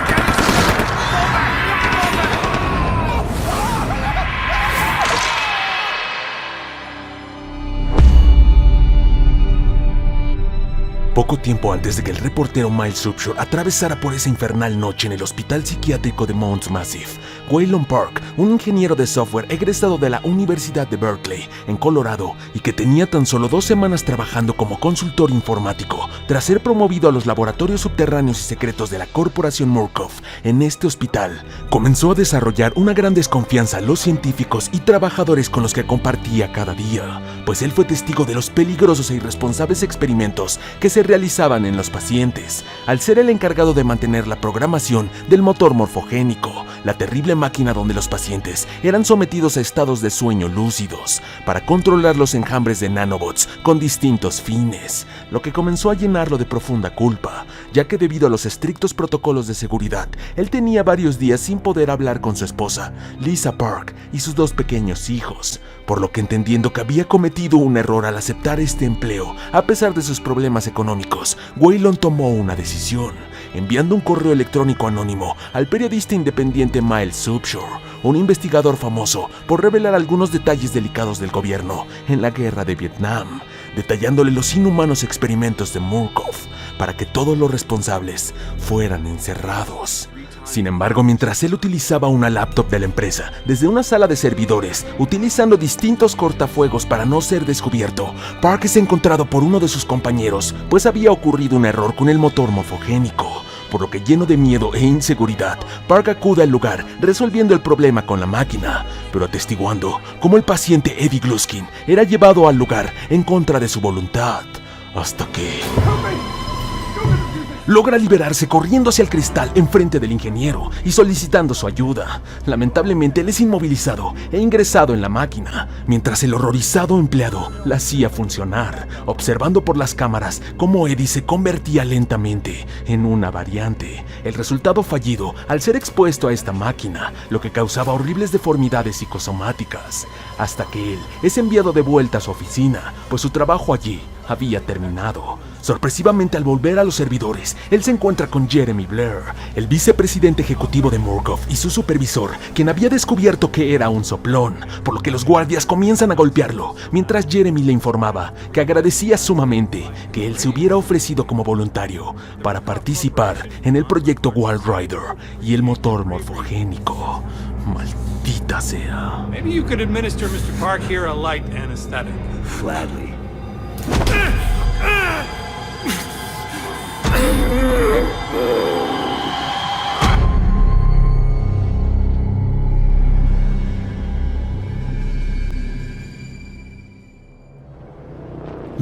Poco tiempo antes de que el reportero Miles Subshore atravesara por esa infernal noche en el hospital psiquiátrico de Mount Massive, Waylon Park, un ingeniero de software egresado de la Universidad de Berkeley, en Colorado, y que tenía tan solo 2 semanas trabajando como consultor informático, tras ser promovido a los laboratorios subterráneos y secretos de la corporación Murkoff en este hospital, comenzó a desarrollar una gran desconfianza a los científicos y trabajadores con los que compartía cada día, pues él fue testigo de los peligrosos e irresponsables experimentos que se realizaban en los pacientes, al ser el encargado de mantener la programación del motor morfogénico, la terrible máquina donde los pacientes eran sometidos a estados de sueño lúcidos para controlar los enjambres de nanobots con distintos fines, lo que comenzó a llenarlo de profunda culpa, ya que debido a los estrictos protocolos de seguridad, él tenía varios días sin poder hablar con su esposa, Lisa Park, y sus 2 pequeños hijos, por lo que entendiendo que había cometido un error al aceptar este empleo, a pesar de sus problemas económicos, Waylon tomó una decisión, enviando un correo electrónico anónimo al periodista independiente Miles Subshore, un investigador famoso por revelar algunos detalles delicados del gobierno en la guerra de Vietnam, detallándole los inhumanos experimentos de Murkoff para que todos los responsables fueran encerrados. Sin embargo, mientras él utilizaba una laptop de la empresa desde una sala de servidores, utilizando distintos cortafuegos para no ser descubierto, Park es encontrado por uno de sus compañeros, pues había ocurrido un error con el motor morfogénico, por lo que lleno de miedo e inseguridad, Park acude al lugar resolviendo el problema con la máquina, pero atestiguando cómo el paciente Eddie Gluskin era llevado al lugar en contra de su voluntad, hasta que logra liberarse corriendo hacia el cristal enfrente del ingeniero y solicitando su ayuda. Lamentablemente él es inmovilizado e ingresado en la máquina, mientras el horrorizado empleado la hacía funcionar, observando por las cámaras cómo Eddie se convertía lentamente en una variante. El resultado fallido al ser expuesto a esta máquina, lo que causaba horribles deformidades psicosomáticas, hasta que él es enviado de vuelta a su oficina, pues su trabajo allí había terminado. Sorpresivamente, al volver a los servidores, él se encuentra con Jeremy Blair, el vicepresidente ejecutivo de Murkoff y su supervisor, quien había descubierto que era un soplón, por lo que los guardias comienzan a golpearlo, mientras Jeremy le informaba que agradecía sumamente que él se hubiera ofrecido como voluntario para participar en el proyecto Walrider y el motor morfogénico. Maldita sea. Maybe you could administer Mr. Park here a light anesthetic. Gladly.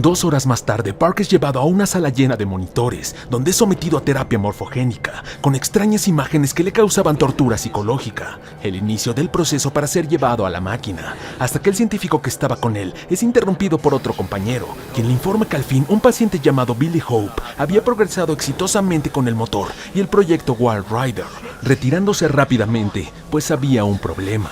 2 horas más tarde, Park es llevado a una sala llena de monitores, donde es sometido a terapia morfogénica, con extrañas imágenes que le causaban tortura psicológica. El inicio del proceso para ser llevado a la máquina, hasta que el científico que estaba con él es interrumpido por otro compañero, quien le informa que al fin un paciente llamado Billy Hope había progresado exitosamente con el motor y el proyecto Walrider, retirándose rápidamente, pues había un problema.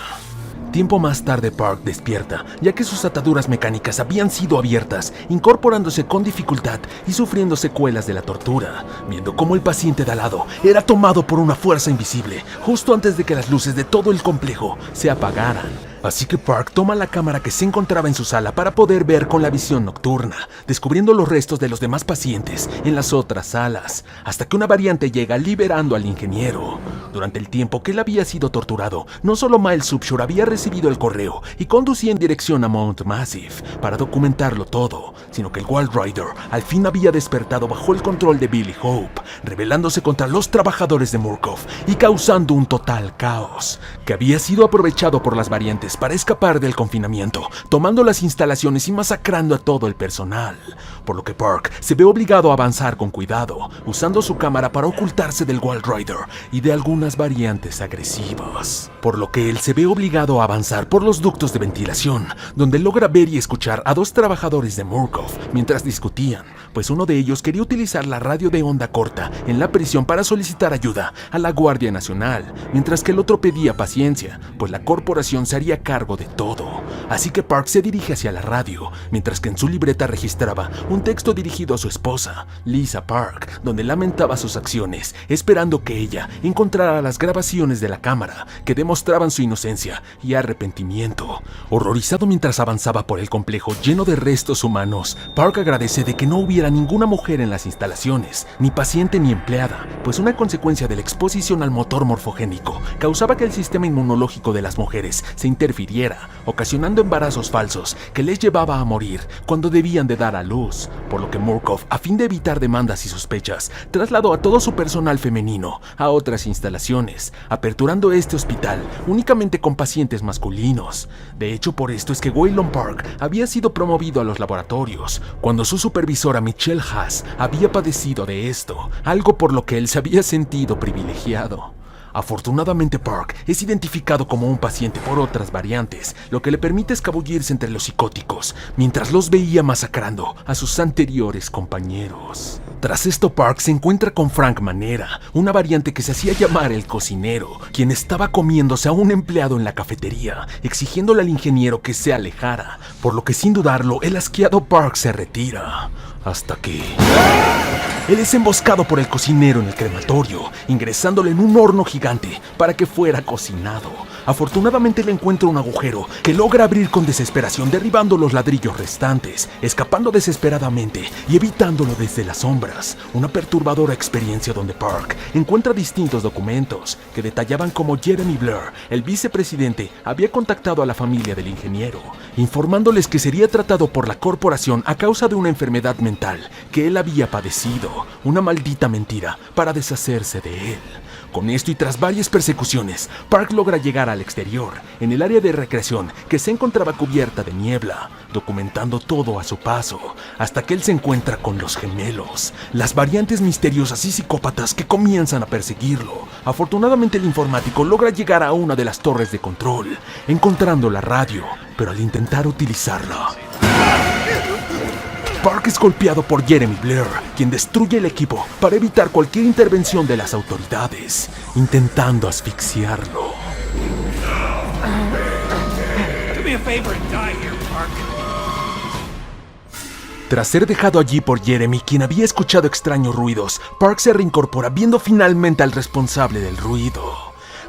Tiempo más tarde Park despierta, ya que sus ataduras mecánicas habían sido abiertas, incorporándose con dificultad y sufriendo secuelas de la tortura, viendo cómo el paciente de al lado era tomado por una fuerza invisible, justo antes de que las luces de todo el complejo se apagaran. Así que Park toma la cámara que se encontraba en su sala para poder ver con la visión nocturna, descubriendo los restos de los demás pacientes en las otras salas, hasta que una variante llega liberando al ingeniero. Durante el tiempo que él había sido torturado, no solo Miles Upshur había recibido el correo y conducía en dirección a Mount Massive para documentarlo todo, sino que el Walrider al fin había despertado bajo el control de Billy Hope, rebelándose contra los trabajadores de Murkoff y causando un total caos, que había sido aprovechado por las variantes para escapar del confinamiento, tomando las instalaciones y masacrando a todo el personal, por lo que Park se ve obligado a avanzar con cuidado, usando su cámara para ocultarse del Walrider y de algunas variantes agresivas, por lo que él se ve obligado a avanzar por los ductos de ventilación, donde logra ver y escuchar a dos trabajadores de Murkoff mientras discutían, pues uno de ellos quería utilizar la radio de onda corta en la prisión para solicitar ayuda a la Guardia Nacional, mientras que el otro pedía paciencia, pues la corporación se haría cargo de todo. Así que Park se dirige hacia la radio, mientras que en su libreta registraba un texto dirigido a su esposa, Lisa Park, donde lamentaba sus acciones, esperando que ella encontrara las grabaciones de la cámara que demostraban su inocencia y arrepentimiento. Horrorizado mientras avanzaba por el complejo lleno de restos humanos, Park agradece de que no hubiera ninguna mujer en las instalaciones, ni paciente ni empleada, pues una consecuencia de la exposición al motor morfogénico causaba que el sistema inmunológico de las mujeres se interfiriera, ocasionando embarazos falsos que les llevaba a morir cuando debían de dar a luz, por lo que Murkoff, a fin de evitar demandas y sospechas, trasladó a todo su personal femenino a otras instalaciones, aperturando este hospital únicamente con pacientes masculinos. De hecho, por esto es que Waylon Park había sido promovido a los laboratorios, cuando su supervisora Michelle Haas había padecido de esto, algo por lo que él se había sentido privilegiado. Afortunadamente Park es identificado como un paciente por otras variantes, lo que le permite escabullirse entre los psicóticos, mientras los veía masacrando a sus anteriores compañeros. Tras esto Park se encuentra con Frank Manera, una variante que se hacía llamar el cocinero, quien estaba comiéndose a un empleado en la cafetería, exigiéndole al ingeniero que se alejara, por lo que sin dudarlo el asqueado Park se retira. Hasta que él es emboscado por el cocinero en el crematorio, ingresándole en un horno gigante para que fuera cocinado. Afortunadamente le encuentra un agujero que logra abrir con desesperación, derribando los ladrillos restantes, escapando desesperadamente y evitándolo desde las sombras. Una perturbadora experiencia donde Park encuentra distintos documentos que detallaban cómo Jeremy Blair, el vicepresidente, había contactado a la familia del ingeniero, informándoles que sería tratado por la corporación a causa de una enfermedad mental que él había padecido, una maldita mentira para deshacerse de él. Con esto y tras varias persecuciones, Park logra llegar al exterior, en el área de recreación que se encontraba cubierta de niebla, documentando todo a su paso, hasta que él se encuentra con los gemelos, las variantes misteriosas y psicópatas que comienzan a perseguirlo. Afortunadamente el informático logra llegar a una de las torres de control, encontrando la radio, pero al intentar utilizarla, Park es golpeado por Jeremy Blair, quien destruye el equipo para evitar cualquier intervención de las autoridades, intentando asfixiarlo. Do me a favor and die here, Park. Tras ser dejado allí por Jeremy, quien había escuchado extraños ruidos, Park se reincorpora viendo finalmente al responsable del ruido.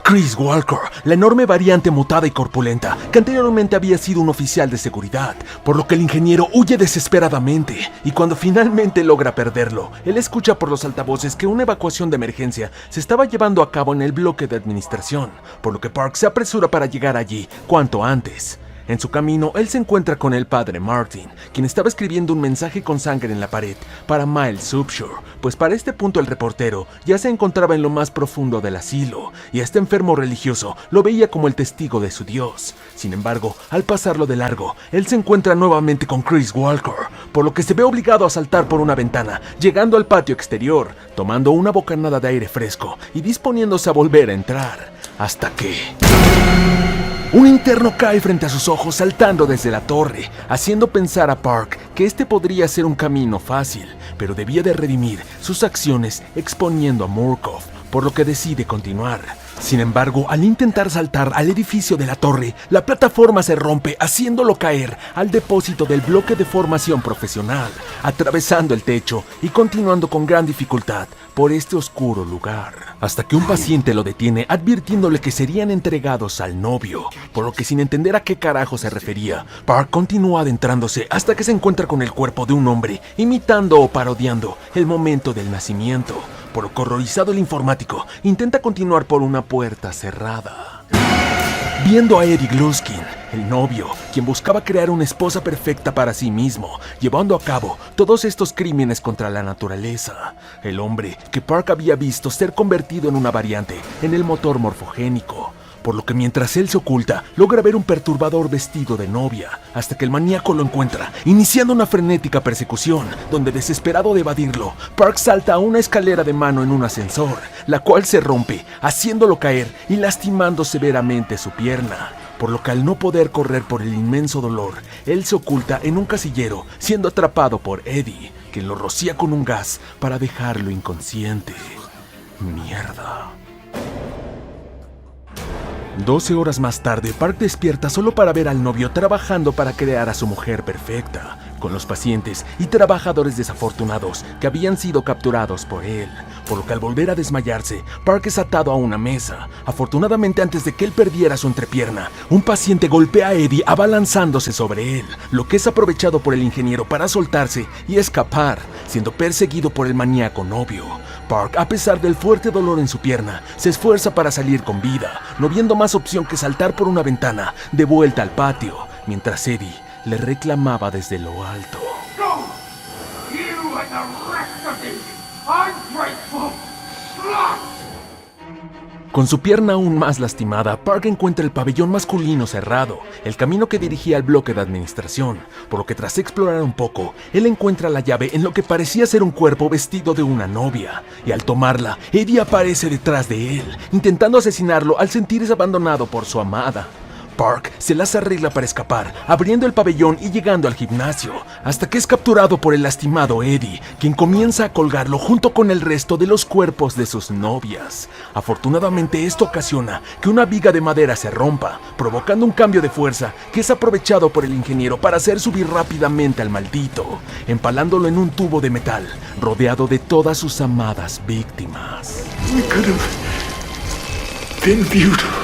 Chris Walker, la enorme variante mutada y corpulenta que anteriormente había sido un oficial de seguridad, por lo que el ingeniero huye desesperadamente y cuando finalmente logra perderlo, él escucha por los altavoces que una evacuación de emergencia se estaba llevando a cabo en el bloque de administración, por lo que Park se apresura para llegar allí cuanto antes. En su camino, él se encuentra con el padre Martin, quien estaba escribiendo un mensaje con sangre en la pared para Miles Upshur, pues para este punto el reportero ya se encontraba en lo más profundo del asilo, y a este enfermo religioso lo veía como el testigo de su Dios. Sin embargo, al pasarlo de largo, él se encuentra nuevamente con Chris Walker, por lo que se ve obligado a saltar por una ventana, llegando al patio exterior, tomando una bocanada de aire fresco y disponiéndose a volver a entrar, hasta que un interno cae frente a sus ojos saltando desde la torre, haciendo pensar a Park que este podría ser un camino fácil, pero debía de redimir sus acciones exponiendo a Murkoff, por lo que decide continuar. Sin embargo, al intentar saltar al edificio de la torre, la plataforma se rompe, haciéndolo caer al depósito del bloque de formación profesional, atravesando el techo y continuando con gran dificultad por este oscuro lugar, hasta que un paciente lo detiene advirtiéndole que serían entregados al novio, por lo que sin entender a qué carajo se refería, Park continúa adentrándose hasta que se encuentra con el cuerpo de un hombre, imitando o parodiando el momento del nacimiento. Por lo que horrorizado el informático intenta continuar por una puerta cerrada. Viendo a Eddie Gluskin, el novio, quien buscaba crear una esposa perfecta para sí mismo, llevando a cabo todos estos crímenes contra la naturaleza. El hombre que Park había visto ser convertido en una variante en el motor morfogénico. Por lo que mientras él se oculta, logra ver un perturbador vestido de novia, hasta que el maníaco lo encuentra, iniciando una frenética persecución, donde desesperado de evadirlo, Park salta a una escalera de mano en un ascensor, la cual se rompe, haciéndolo caer y lastimando severamente su pierna. Por lo que al no poder correr por el inmenso dolor, él se oculta en un casillero, siendo atrapado por Eddie, quien lo rocía con un gas para dejarlo inconsciente. Mierda. 12 horas más tarde, Park despierta solo para ver al novio trabajando para crear a su mujer perfecta, con los pacientes y trabajadores desafortunados que habían sido capturados por él, por lo que al volver a desmayarse, Park es atado a una mesa. Afortunadamente, antes de que él perdiera su entrepierna, un paciente golpea a Eddie abalanzándose sobre él, lo que es aprovechado por el ingeniero para soltarse y escapar, siendo perseguido por el maníaco novio. Park, a pesar del fuerte dolor en su pierna, se esfuerza para salir con vida, no viendo más opción que saltar por una ventana de vuelta al patio, mientras Eddie le reclamaba desde lo alto. Go! You and the rest of these ungrateful sluts! Con su pierna aún más lastimada, Park encuentra el pabellón masculino cerrado, el camino que dirigía al bloque de administración, por lo que tras explorar un poco, él encuentra la llave en lo que parecía ser un cuerpo vestido de una novia, y al tomarla, Eddie aparece detrás de él, intentando asesinarlo al sentirse abandonado por su amada. Park se las arregla para escapar, abriendo el pabellón y llegando al gimnasio, hasta que es capturado por el lastimado Eddie, quien comienza a colgarlo junto con el resto de los cuerpos de sus novias. Afortunadamente, esto ocasiona que una viga de madera se rompa, provocando un cambio de fuerza que es aprovechado por el ingeniero para hacer subir rápidamente al maldito, empalándolo en un tubo de metal, rodeado de todas sus amadas víctimas. We could have been beautiful.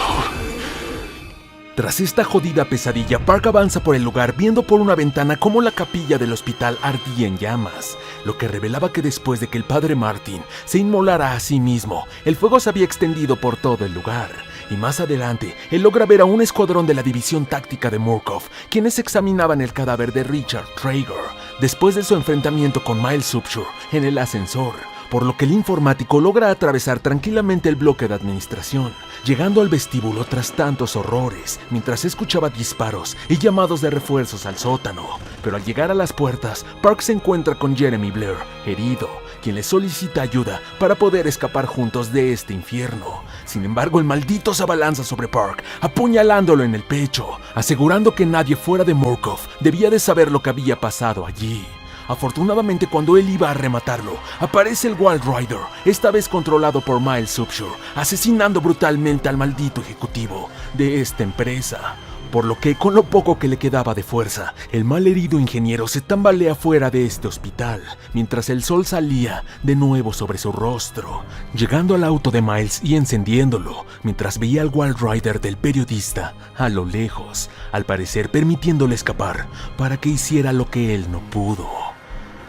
Tras esta jodida pesadilla, Park avanza por el lugar viendo por una ventana cómo la capilla del hospital ardía en llamas, lo que revelaba que después de que el padre Martin se inmolara a sí mismo, el fuego se había extendido por todo el lugar. Y más adelante, él logra ver a un escuadrón de la división táctica de Murkoff, quienes examinaban el cadáver de Richard Traeger, después de su enfrentamiento con Miles Upshur en el ascensor, por lo que el informático logra atravesar tranquilamente el bloque de administración, llegando al vestíbulo tras tantos horrores, mientras escuchaba disparos y llamados de refuerzos al sótano. Pero al llegar a las puertas, Park se encuentra con Jeremy Blair, herido, quien le solicita ayuda para poder escapar juntos de este infierno. Sin embargo, el maldito se abalanza sobre Park, apuñalándolo en el pecho, asegurando que nadie fuera de Murkoff debía de saber lo que había pasado allí. Afortunadamente, cuando él iba a rematarlo, aparece el Wild Rider, esta vez controlado por Miles Upshur, asesinando brutalmente al maldito ejecutivo de esta empresa. Por lo que, con lo poco que le quedaba de fuerza, el malherido ingeniero se tambalea fuera de este hospital, mientras el sol salía de nuevo sobre su rostro, llegando al auto de Miles y encendiéndolo, mientras veía al Wild Rider del periodista a lo lejos, al parecer permitiéndole escapar para que hiciera lo que él no pudo: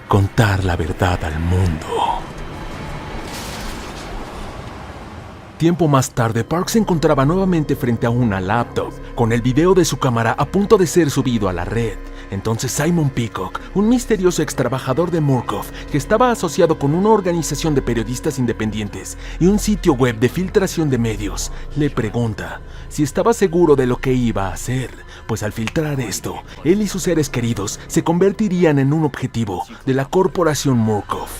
contar la verdad al mundo. Tiempo más tarde, Park se encontraba nuevamente frente a una laptop, con el video de su cámara a punto de ser subido a la red. Entonces Simon Peacock, un misterioso extrabajador de Murkoff que estaba asociado con una organización de periodistas independientes y un sitio web de filtración de medios, le pregunta si estaba seguro de lo que iba a hacer, pues al filtrar esto, él y sus seres queridos se convertirían en un objetivo de la corporación Murkoff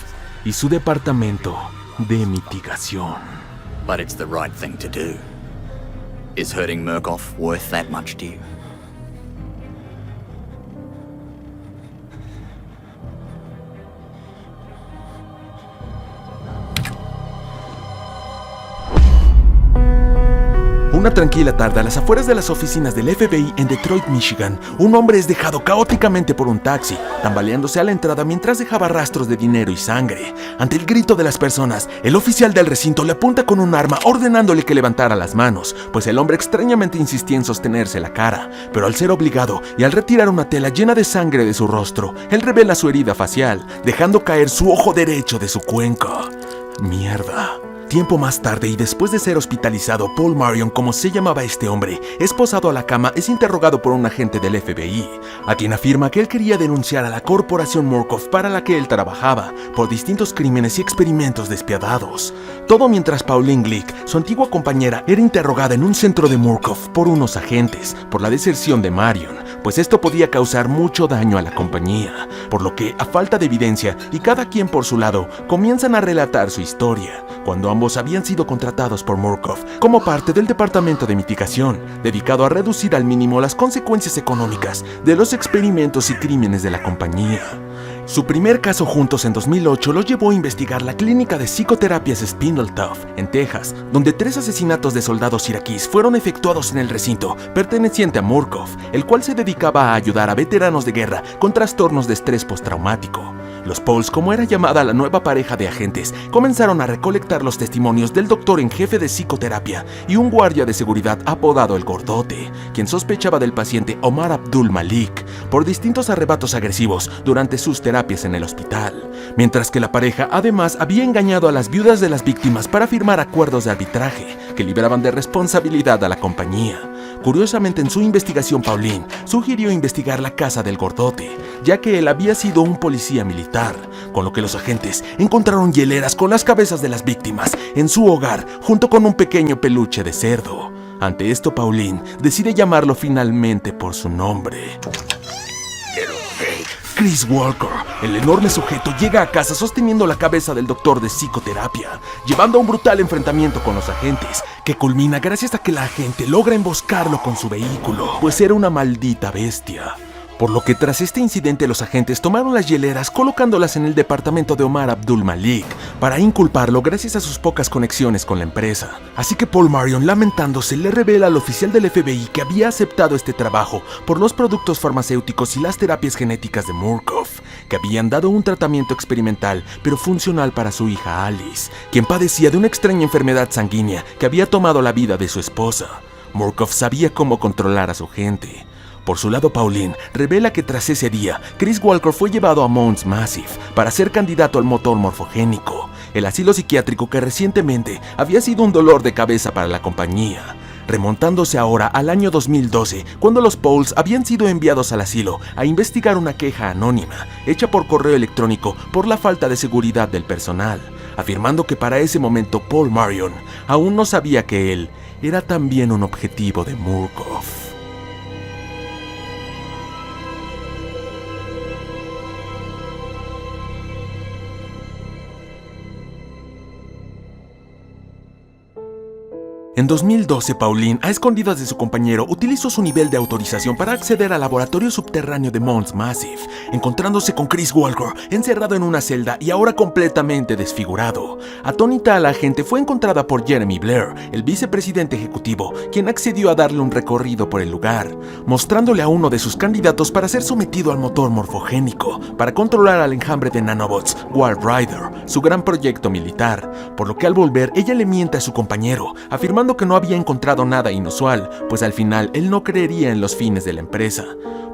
y su departamento de mitigación. But it's the right thing to do. Is hurting Murkoff worth that much to you? Una tranquila tarde a las afueras de las oficinas del FBI en Detroit, Michigan, un hombre es dejado caóticamente por un taxi, tambaleándose a la entrada mientras dejaba rastros de dinero y sangre. Ante el grito de las personas, el oficial del recinto le apunta con un arma ordenándole que levantara las manos, pues el hombre extrañamente insistía en sostenerse la cara, pero al ser obligado y al retirar una tela llena de sangre de su rostro, él revela su herida facial, dejando caer su ojo derecho de su cuenca. Mierda. Tiempo más tarde y después de ser hospitalizado, Paul Marion, como se llamaba este hombre, esposado a la cama, es interrogado por un agente del FBI, a quien afirma que él quería denunciar a la corporación Murkoff para la que él trabajaba, por distintos crímenes y experimentos despiadados. Todo mientras Pauline Glick, su antigua compañera, era interrogada en un centro de Murkoff por unos agentes, por la deserción de Marion, pues esto podía causar mucho daño a la compañía, por lo que, a falta de evidencia, y cada quien por su lado, comienzan a relatar su historia, cuando ambos habían sido contratados por Murkoff como parte del departamento de mitigación, dedicado a reducir al mínimo las consecuencias económicas de los experimentos y crímenes de la compañía. Su primer caso juntos en 2008 los llevó a investigar la clínica de psicoterapias Spindletop, en Texas, donde 3 asesinatos de soldados iraquíes fueron efectuados en el recinto perteneciente a Murkoff, el cual se dedicaba a ayudar a veteranos de guerra con trastornos de estrés postraumático. Los Pauls, como era llamada la nueva pareja de agentes, comenzaron a recolectar los testimonios del doctor en jefe de psicoterapia y un guardia de seguridad apodado el Gordote, quien sospechaba del paciente Omar Abdul Malik por distintos arrebatos agresivos durante sus terapias en el hospital, mientras que la pareja además había engañado a las viudas de las víctimas para firmar acuerdos de arbitraje que libraban de responsabilidad a la compañía. Curiosamente, en su investigación, Pauline sugirió investigar la casa del Gordote, ya que él había sido un policía militar, con lo que los agentes encontraron hieleras con las cabezas de las víctimas en su hogar, junto con un pequeño peluche de cerdo. Ante esto, Pauline decide llamarlo finalmente por su nombre. Chris Walker, el enorme sujeto, llega a casa sosteniendo la cabeza del doctor de psicoterapia, llevando a un brutal enfrentamiento con los agentes, que culmina gracias a que la agente logra emboscarlo con su vehículo, pues era una maldita bestia. Por lo que tras este incidente los agentes tomaron las hieleras colocándolas en el departamento de Omar Abdul Malik para inculparlo gracias a sus pocas conexiones con la empresa. Así que Paul Marion, lamentándose, le revela al oficial del FBI que había aceptado este trabajo por los productos farmacéuticos y las terapias genéticas de Murkoff, que habían dado un tratamiento experimental pero funcional para su hija Alice, quien padecía de una extraña enfermedad sanguínea que había tomado la vida de su esposa. Murkoff sabía cómo controlar a su gente. Por su lado, Pauline revela que tras ese día, Chris Walker fue llevado a Mons Massive para ser candidato al motor morfogénico, el asilo psiquiátrico que recientemente había sido un dolor de cabeza para la compañía, remontándose ahora al año 2012, cuando los Pauls habían sido enviados al asilo a investigar una queja anónima, hecha por correo electrónico por la falta de seguridad del personal, afirmando que para ese momento Paul Marion aún no sabía que él era también un objetivo de Murkoff. En 2012, Pauline, a escondidas de su compañero, utilizó su nivel de autorización para acceder al laboratorio subterráneo de Mons Massive, encontrándose con Chris Walker encerrado en una celda y ahora completamente desfigurado. Atónita a la agente, fue encontrada por Jeremy Blair, el vicepresidente ejecutivo, quien accedió a darle un recorrido por el lugar, mostrándole a uno de sus candidatos para ser sometido al motor morfogénico, para controlar al enjambre de nanobots Wall Rider, su gran proyecto militar, por lo que al volver ella le miente a su compañero, afirmando que no había encontrado nada inusual, pues al final él no creería en los fines de la empresa.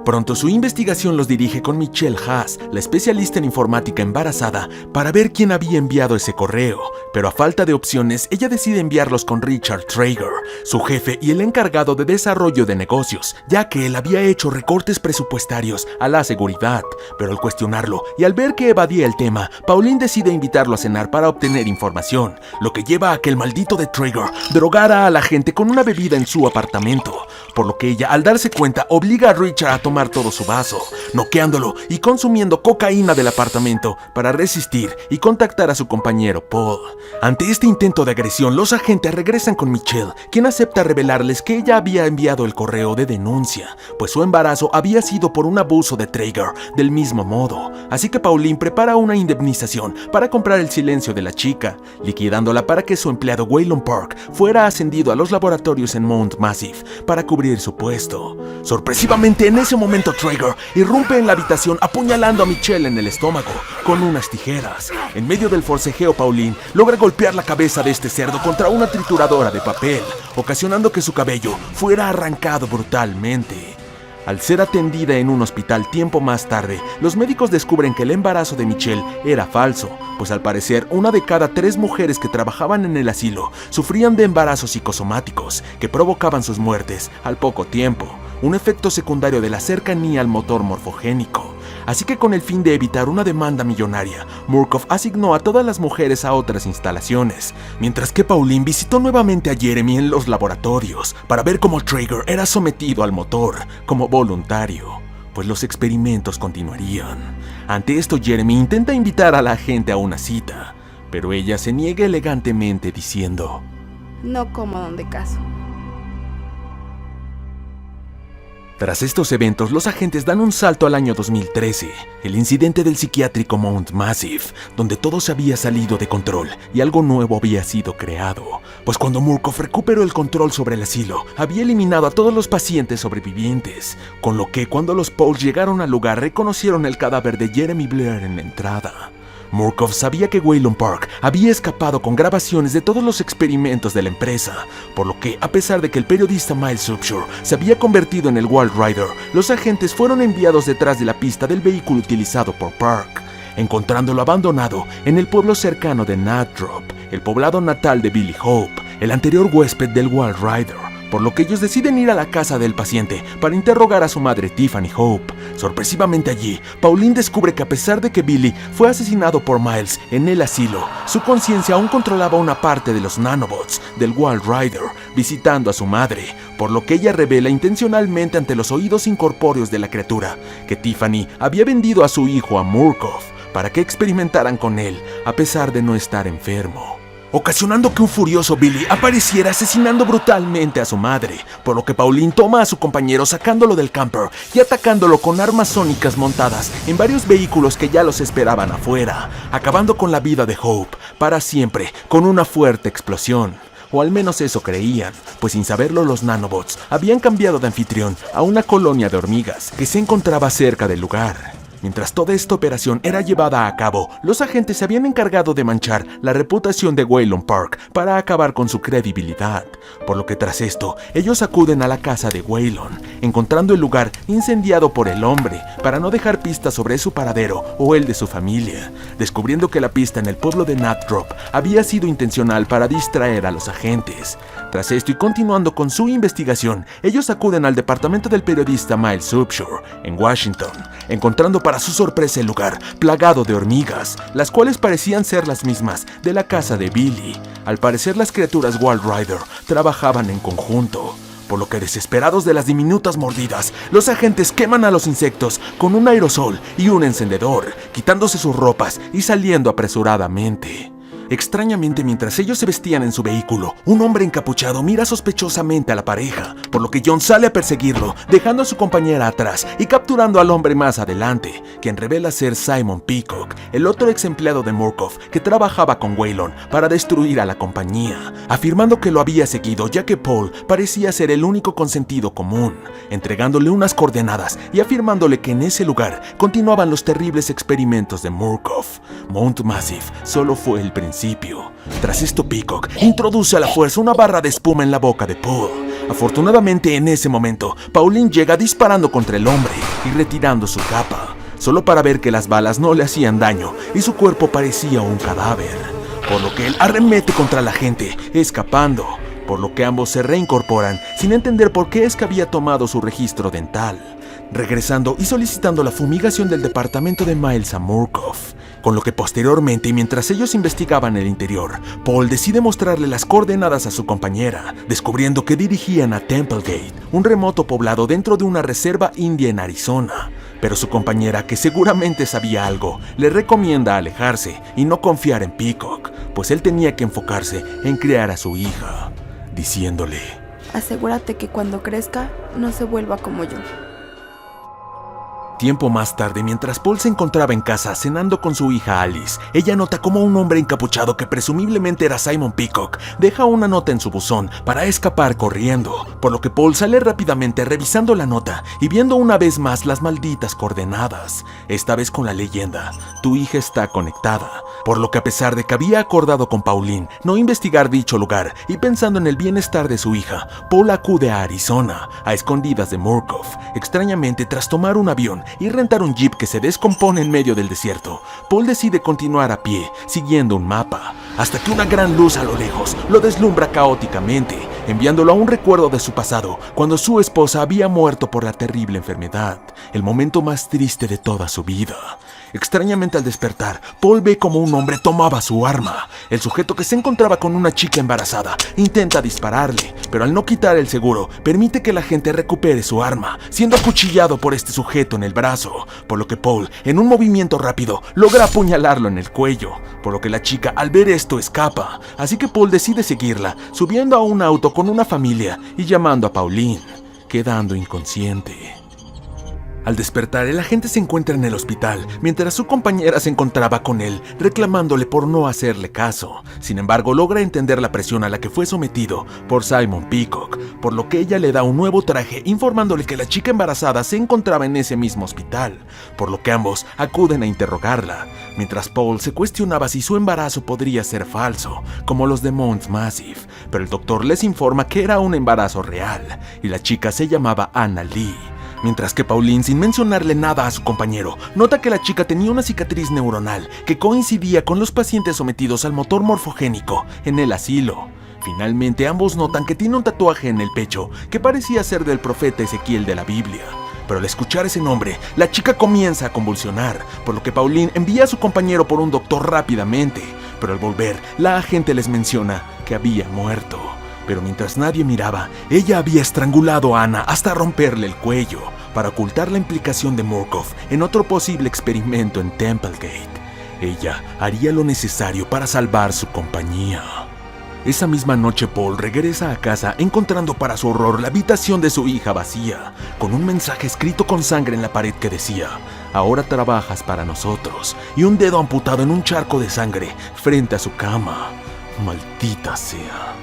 Pronto su investigación los dirige con Michelle Haas, la especialista en informática embarazada, para ver quién había enviado ese correo, pero a falta de opciones, ella decide enviarlos con Richard Traeger, su jefe y el encargado de desarrollo de negocios, ya que él había hecho recortes presupuestarios a la seguridad, pero al cuestionarlo y al ver que evadía el tema, Pauline decide invitarlo a cenar para obtener información, lo que lleva a que el maldito de Traeger drogara a la gente con una bebida en su apartamento, por lo que ella, al darse cuenta, obliga a Richard a tomar todo su vaso, noqueándolo y consumiendo cocaína del apartamento para resistir y contactar a su compañero Paul, Ante este intento de agresión, los agentes regresan con Michelle, quien acepta revelarles que ella había enviado el correo de denuncia, pues su embarazo había sido por un abuso de Traeger del mismo modo. Así que Pauline prepara una indemnización para comprar el silencio de la chica, liquidándola para que su empleado Waylon Park fuera ascendido a los laboratorios en Mount Massive para cubrir su puesto. Sorpresivamente, en ese momento Traeger irrumpe en la habitación apuñalando a Michelle en el estómago con unas tijeras. En medio del forcejeo, Pauline logra golpear la cabeza de este cerdo contra una trituradora de papel, ocasionando que su cabello fuera arrancado brutalmente. Al ser atendida en un hospital tiempo más tarde, los médicos descubren que el embarazo de Michelle era falso, pues al parecer una de cada 3 mujeres que trabajaban en el asilo sufrían de embarazos psicosomáticos que provocaban sus muertes al poco tiempo, un efecto secundario de la cercanía al motor morfogénico. Así que con el fin de evitar una demanda millonaria, Murkoff asignó a todas las mujeres a otras instalaciones, mientras que Pauline visitó nuevamente a Jeremy en los laboratorios para ver cómo Traeger era sometido al motor como voluntario, pues los experimentos continuarían. Ante esto, Jeremy intenta invitar a la gente a una cita, pero ella se niega elegantemente diciendo: No como donde caso. Tras estos eventos, los agentes dan un salto al año 2013, el incidente del psiquiátrico Mount Massive, donde todo se había salido de control y algo nuevo había sido creado. Pues cuando Murkoff recuperó el control sobre el asilo, había eliminado a todos los pacientes sobrevivientes, con lo que cuando los Pauls llegaron al lugar reconocieron el cadáver de Jeremy Blair en la entrada. Murkoff sabía que Waylon Park había escapado con grabaciones de todos los experimentos de la empresa, por lo que, a pesar de que el periodista Miles Upshur se había convertido en el Wild Rider, los agentes fueron enviados detrás de la pista del vehículo utilizado por Park, encontrándolo abandonado en el pueblo cercano de Knapdrop, el poblado natal de Billy Hope, el anterior huésped del Wild Rider, por lo que ellos deciden ir a la casa del paciente para interrogar a su madre Tiffany Hope. Sorpresivamente allí, Pauline descubre que a pesar de que Billy fue asesinado por Miles en el asilo, su conciencia aún controlaba una parte de los nanobots del Wild Rider, visitando a su madre, por lo que ella revela intencionalmente ante los oídos incorpóreos de la criatura que Tiffany había vendido a su hijo a Murkoff para que experimentaran con él a pesar de no estar enfermo, ocasionando que un furioso Billy apareciera asesinando brutalmente a su madre, por lo que Pauline toma a su compañero sacándolo del camper y atacándolo con armas sónicas montadas en varios vehículos que ya los esperaban afuera, acabando con la vida de Hope para siempre con una fuerte explosión. O al menos eso creían, pues sin saberlo los nanobots habían cambiado de anfitrión a una colonia de hormigas que se encontraba cerca del lugar. Mientras toda esta operación era llevada a cabo, los agentes se habían encargado de manchar la reputación de Waylon Park para acabar con su credibilidad, por lo que tras esto, ellos acuden a la casa de Waylon, encontrando el lugar incendiado por el hombre para no dejar pistas sobre su paradero o el de su familia, descubriendo que la pista en el pueblo de Knapdrop había sido intencional para distraer a los agentes. Tras esto y continuando con su investigación, ellos acuden al departamento del periodista Miles Upshur en Washington, encontrando para su sorpresa el lugar plagado de hormigas, las cuales parecían ser las mismas de la casa de Billy. Al parecer las criaturas Wild Rider trabajaban en conjunto, por lo que desesperados de las diminutas mordidas, los agentes queman a los insectos con un aerosol y un encendedor, quitándose sus ropas y saliendo apresuradamente. Extrañamente, mientras ellos se vestían en su vehículo, un hombre encapuchado mira sospechosamente a la pareja, por lo que John sale a perseguirlo, dejando a su compañera atrás y capturando al hombre más adelante, quien revela ser Simon Peacock, el otro ex empleado de Murkoff que trabajaba con Waylon para destruir a la compañía, afirmando que lo había seguido ya que Paul parecía ser el único con sentido común, entregándole unas coordenadas y afirmándole que en ese lugar continuaban los terribles experimentos de Murkoff. Mount Massive solo fue el principio. Tras esto, Peacock introduce a la fuerza una barra de espuma en la boca de Paul. Afortunadamente, en ese momento, Pauline llega disparando contra el hombre y retirando su capa, solo para ver que las balas no le hacían daño y su cuerpo parecía un cadáver, por lo que él arremete contra la gente, escapando, por lo que ambos se reincorporan sin entender por qué es que había tomado su registro dental, regresando y solicitando la fumigación del departamento de Miles a Murkoff. Con lo que posteriormente, y mientras ellos investigaban el interior, Paul decide mostrarle las coordenadas a su compañera, descubriendo que dirigían a Templegate, un remoto poblado dentro de una reserva india en Arizona. Pero su compañera, que seguramente sabía algo, le recomienda alejarse y no confiar en Peacock, pues él tenía que enfocarse en criar a su hija, diciéndole: asegúrate que cuando crezca no se vuelva como yo. Tiempo más tarde, mientras Paul se encontraba en casa cenando con su hija Alice, ella nota como un hombre encapuchado que presumiblemente era Simon Peacock deja una nota en su buzón para escapar corriendo, por lo que Paul sale rápidamente revisando la nota y viendo una vez más las malditas coordenadas, esta vez con la leyenda: tu hija está conectada, por lo que a pesar de que había acordado con Pauline no investigar dicho lugar y pensando en el bienestar de su hija, Paul acude a Arizona, a escondidas de Murkoff, extrañamente tras tomar un avión y rentar un jeep que se descompone en medio del desierto. Paul decide continuar a pie, siguiendo un mapa, hasta que una gran luz a lo lejos lo deslumbra caóticamente, enviándolo a un recuerdo de su pasado, cuando su esposa había muerto por la terrible enfermedad, el momento más triste de toda su vida. Extrañamente, al despertar, Paul ve como un hombre tomaba su arma. El sujeto, que se encontraba con una chica embarazada, intenta dispararle, pero al no quitar el seguro, permite que la gente recupere su arma, siendo acuchillado por este sujeto en el brazo, por lo que Paul, en un movimiento rápido, logra apuñalarlo en el cuello, por lo que la chica, al ver esto, escapa. Así que Paul decide seguirla, subiendo a un auto con una familia y llamando a Pauline, quedando inconsciente. Al despertar, el agente se encuentra en el hospital, mientras su compañera se encontraba con él, reclamándole por no hacerle caso. Sin embargo, logra entender la presión a la que fue sometido por Simon Peacock, por lo que ella le da un nuevo traje, informándole que la chica embarazada se encontraba en ese mismo hospital, por lo que ambos acuden a interrogarla, mientras Paul se cuestionaba si su embarazo podría ser falso, como los de Mount Massive, pero el doctor les informa que era un embarazo real, y la chica se llamaba Anna Lee. Mientras que Pauline, sin mencionarle nada a su compañero, nota que la chica tenía una cicatriz neuronal que coincidía con los pacientes sometidos al motor morfogénico en el asilo. Finalmente, ambos notan que tiene un tatuaje en el pecho que parecía ser del profeta Ezequiel de la Biblia. Pero al escuchar ese nombre, la chica comienza a convulsionar, por lo que Pauline envía a su compañero por un doctor rápidamente. Pero al volver, la agente les menciona que había muerto. Pero mientras nadie miraba, ella había estrangulado a Anna hasta romperle el cuello, para ocultar la implicación de Murkoff en otro posible experimento en Templegate. Ella haría lo necesario para salvar su compañía. Esa misma noche, Paul regresa a casa, encontrando para su horror la habitación de su hija vacía, con un mensaje escrito con sangre en la pared que decía: ahora trabajas para nosotros, y un dedo amputado en un charco de sangre frente a su cama. Maldita sea.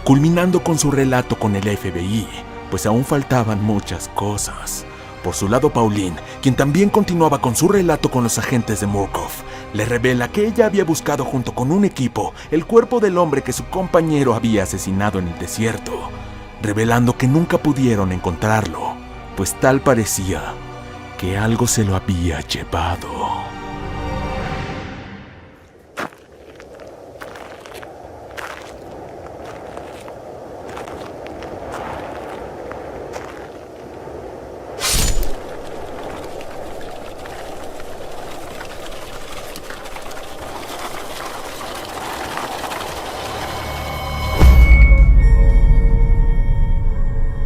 Culminando con su relato con el FBI, pues aún faltaban muchas cosas. Por su lado, Pauline, quien también continuaba con su relato con los agentes de Murkoff, le revela que ella había buscado junto con un equipo el cuerpo del hombre que su compañero había asesinado en el desierto, revelando que nunca pudieron encontrarlo, pues tal parecía que algo se lo había llevado.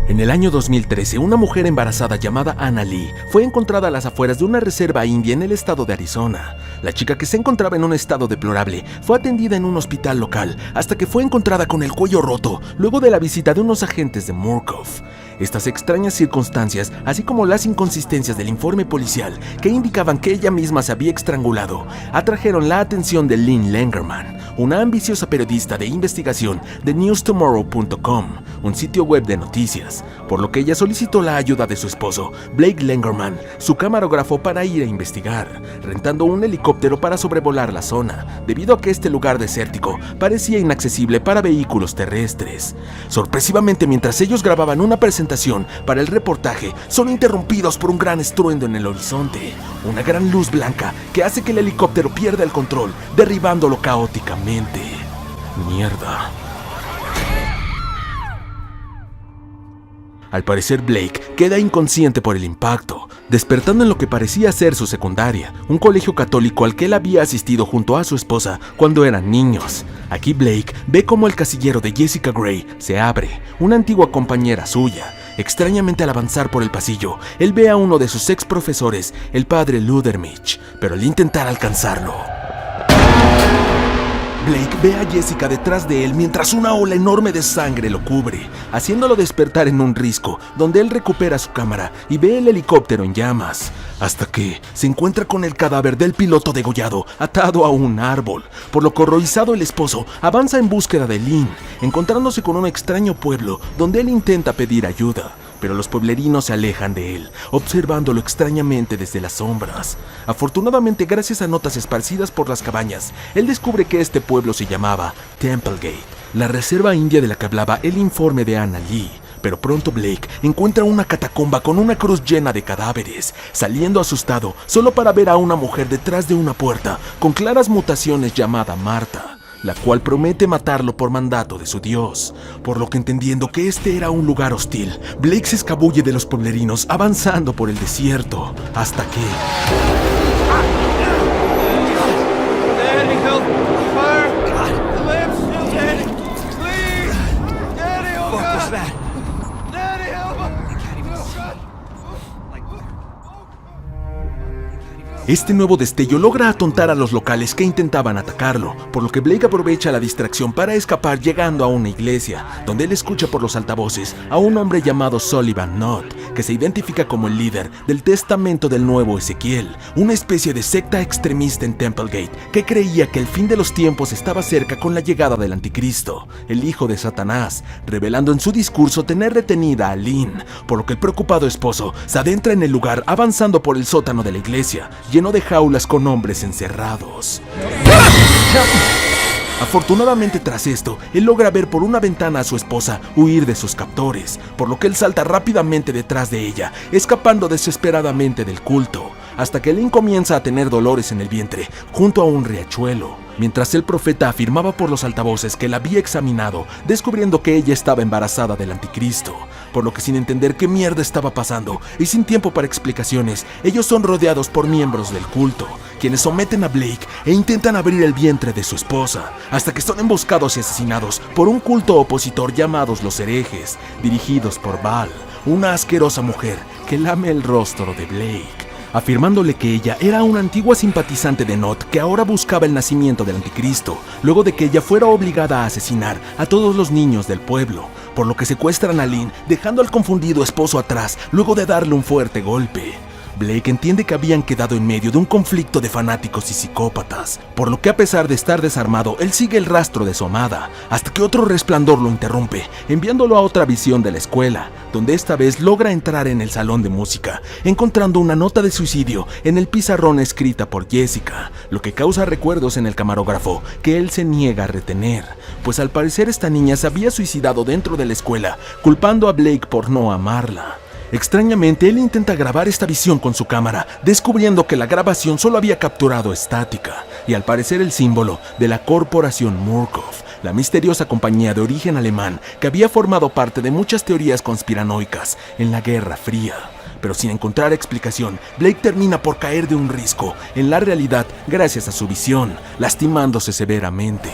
En el año 2013, una mujer embarazada llamada Anna Lee fue encontrada a las afueras de una reserva india en el estado de Arizona. La chica, que se encontraba en un estado deplorable, fue atendida en un hospital local hasta que fue encontrada con el cuello roto luego de la visita de unos agentes de Murkoff. Estas extrañas circunstancias, así como las inconsistencias del informe policial que indicaban que ella misma se había estrangulado, atrajeron la atención de Lynn Lengerman, una ambiciosa periodista de investigación de newstomorrow.com, un sitio web de noticias, por lo que ella solicitó la ayuda de su esposo, Blake Lengerman, su camarógrafo, para ir a investigar, rentando un helicóptero para sobrevolar la zona, debido a que este lugar desértico parecía inaccesible para vehículos terrestres. Sorpresivamente, mientras ellos grababan una presentación para el reportaje, son interrumpidos por un gran estruendo en el horizonte, una gran luz blanca que hace que el helicóptero pierda el control, derribándolo caóticamente. Mierda. Al parecer, Blake queda inconsciente por el impacto, despertando en lo que parecía ser su secundaria, un colegio católico al que él había asistido junto a su esposa cuando eran niños. Aquí Blake ve cómo el casillero de Jessica Gray se abre, una antigua compañera suya. Extrañamente, al avanzar por el pasillo, él ve a uno de sus ex profesores, el padre Ludermich, pero al intentar alcanzarlo, Blake ve a Jessica detrás de él mientras una ola enorme de sangre lo cubre, haciéndolo despertar en un risco, donde él recupera su cámara y ve el helicóptero en llamas, hasta que se encuentra con el cadáver del piloto degollado atado a un árbol. Por lo que horrorizado el esposo avanza en búsqueda de Lynn, encontrándose con un extraño pueblo donde él intenta pedir ayuda. Pero los pueblerinos se alejan de él, observándolo extrañamente desde las sombras. Afortunadamente, gracias a notas esparcidas por las cabañas, él descubre que este pueblo se llamaba Templegate, la reserva india de la que hablaba el informe de Anna Lee. Pero pronto Blake encuentra una catacomba con una cruz llena de cadáveres, saliendo asustado solo para ver a una mujer detrás de una puerta con claras mutaciones llamada Marta, la cual promete matarlo por mandato de su dios. Por lo que, entendiendo que este era un lugar hostil, Blake se escabulle de los pueblerinos avanzando por el desierto, hasta que... Este nuevo destello logra atontar a los locales que intentaban atacarlo, por lo que Blake aprovecha la distracción para escapar, llegando a una iglesia, donde él escucha por los altavoces a un hombre llamado Sullivan Knott, que se identifica como el líder del Testamento del Nuevo Ezequiel, una especie de secta extremista en Templegate que creía que el fin de los tiempos estaba cerca con la llegada del Anticristo, el hijo de Satanás, revelando en su discurso tener retenida a Lynn, por lo que el preocupado esposo se adentra en el lugar avanzando por el sótano de la iglesia, lleno de jaulas con hombres encerrados. Afortunadamente, tras esto, él logra ver por una ventana a su esposa huir de sus captores, por lo que él salta rápidamente detrás de ella, escapando desesperadamente del culto, hasta que Lynn comienza a tener dolores en el vientre junto a un riachuelo, mientras el profeta afirmaba por los altavoces que la había examinado, descubriendo que ella estaba embarazada del Anticristo. Por lo que, sin entender qué mierda estaba pasando y sin tiempo para explicaciones, ellos son rodeados por miembros del culto, quienes someten a Blake e intentan abrir el vientre de su esposa, hasta que son emboscados y asesinados por un culto opositor llamados los herejes, dirigidos por Baal, una asquerosa mujer que lame el rostro de Blake, afirmándole que ella era una antigua simpatizante de Knott que ahora buscaba el nacimiento del Anticristo, luego de que ella fuera obligada a asesinar a todos los niños del pueblo, por lo que secuestran a Lynn, dejando al confundido esposo atrás luego de darle un fuerte golpe. Blake entiende que habían quedado en medio de un conflicto de fanáticos y psicópatas, por lo que, a pesar de estar desarmado, él sigue el rastro de su amada, hasta que otro resplandor lo interrumpe, enviándolo a otra visión de la escuela, donde esta vez logra entrar en el salón de música, encontrando una nota de suicidio en el pizarrón escrita por Jessica, lo que causa recuerdos en el camarógrafo que él se niega a retener, pues al parecer esta niña se había suicidado dentro de la escuela, culpando a Blake por no amarla. Extrañamente, él intenta grabar esta visión con su cámara, descubriendo que la grabación solo había capturado estática, y al parecer el símbolo de la corporación Murkoff, la misteriosa compañía de origen alemán que había formado parte de muchas teorías conspiranoicas en la Guerra Fría. Pero sin encontrar explicación, Blake termina por caer de un risco en la realidad gracias a su visión, lastimándose severamente.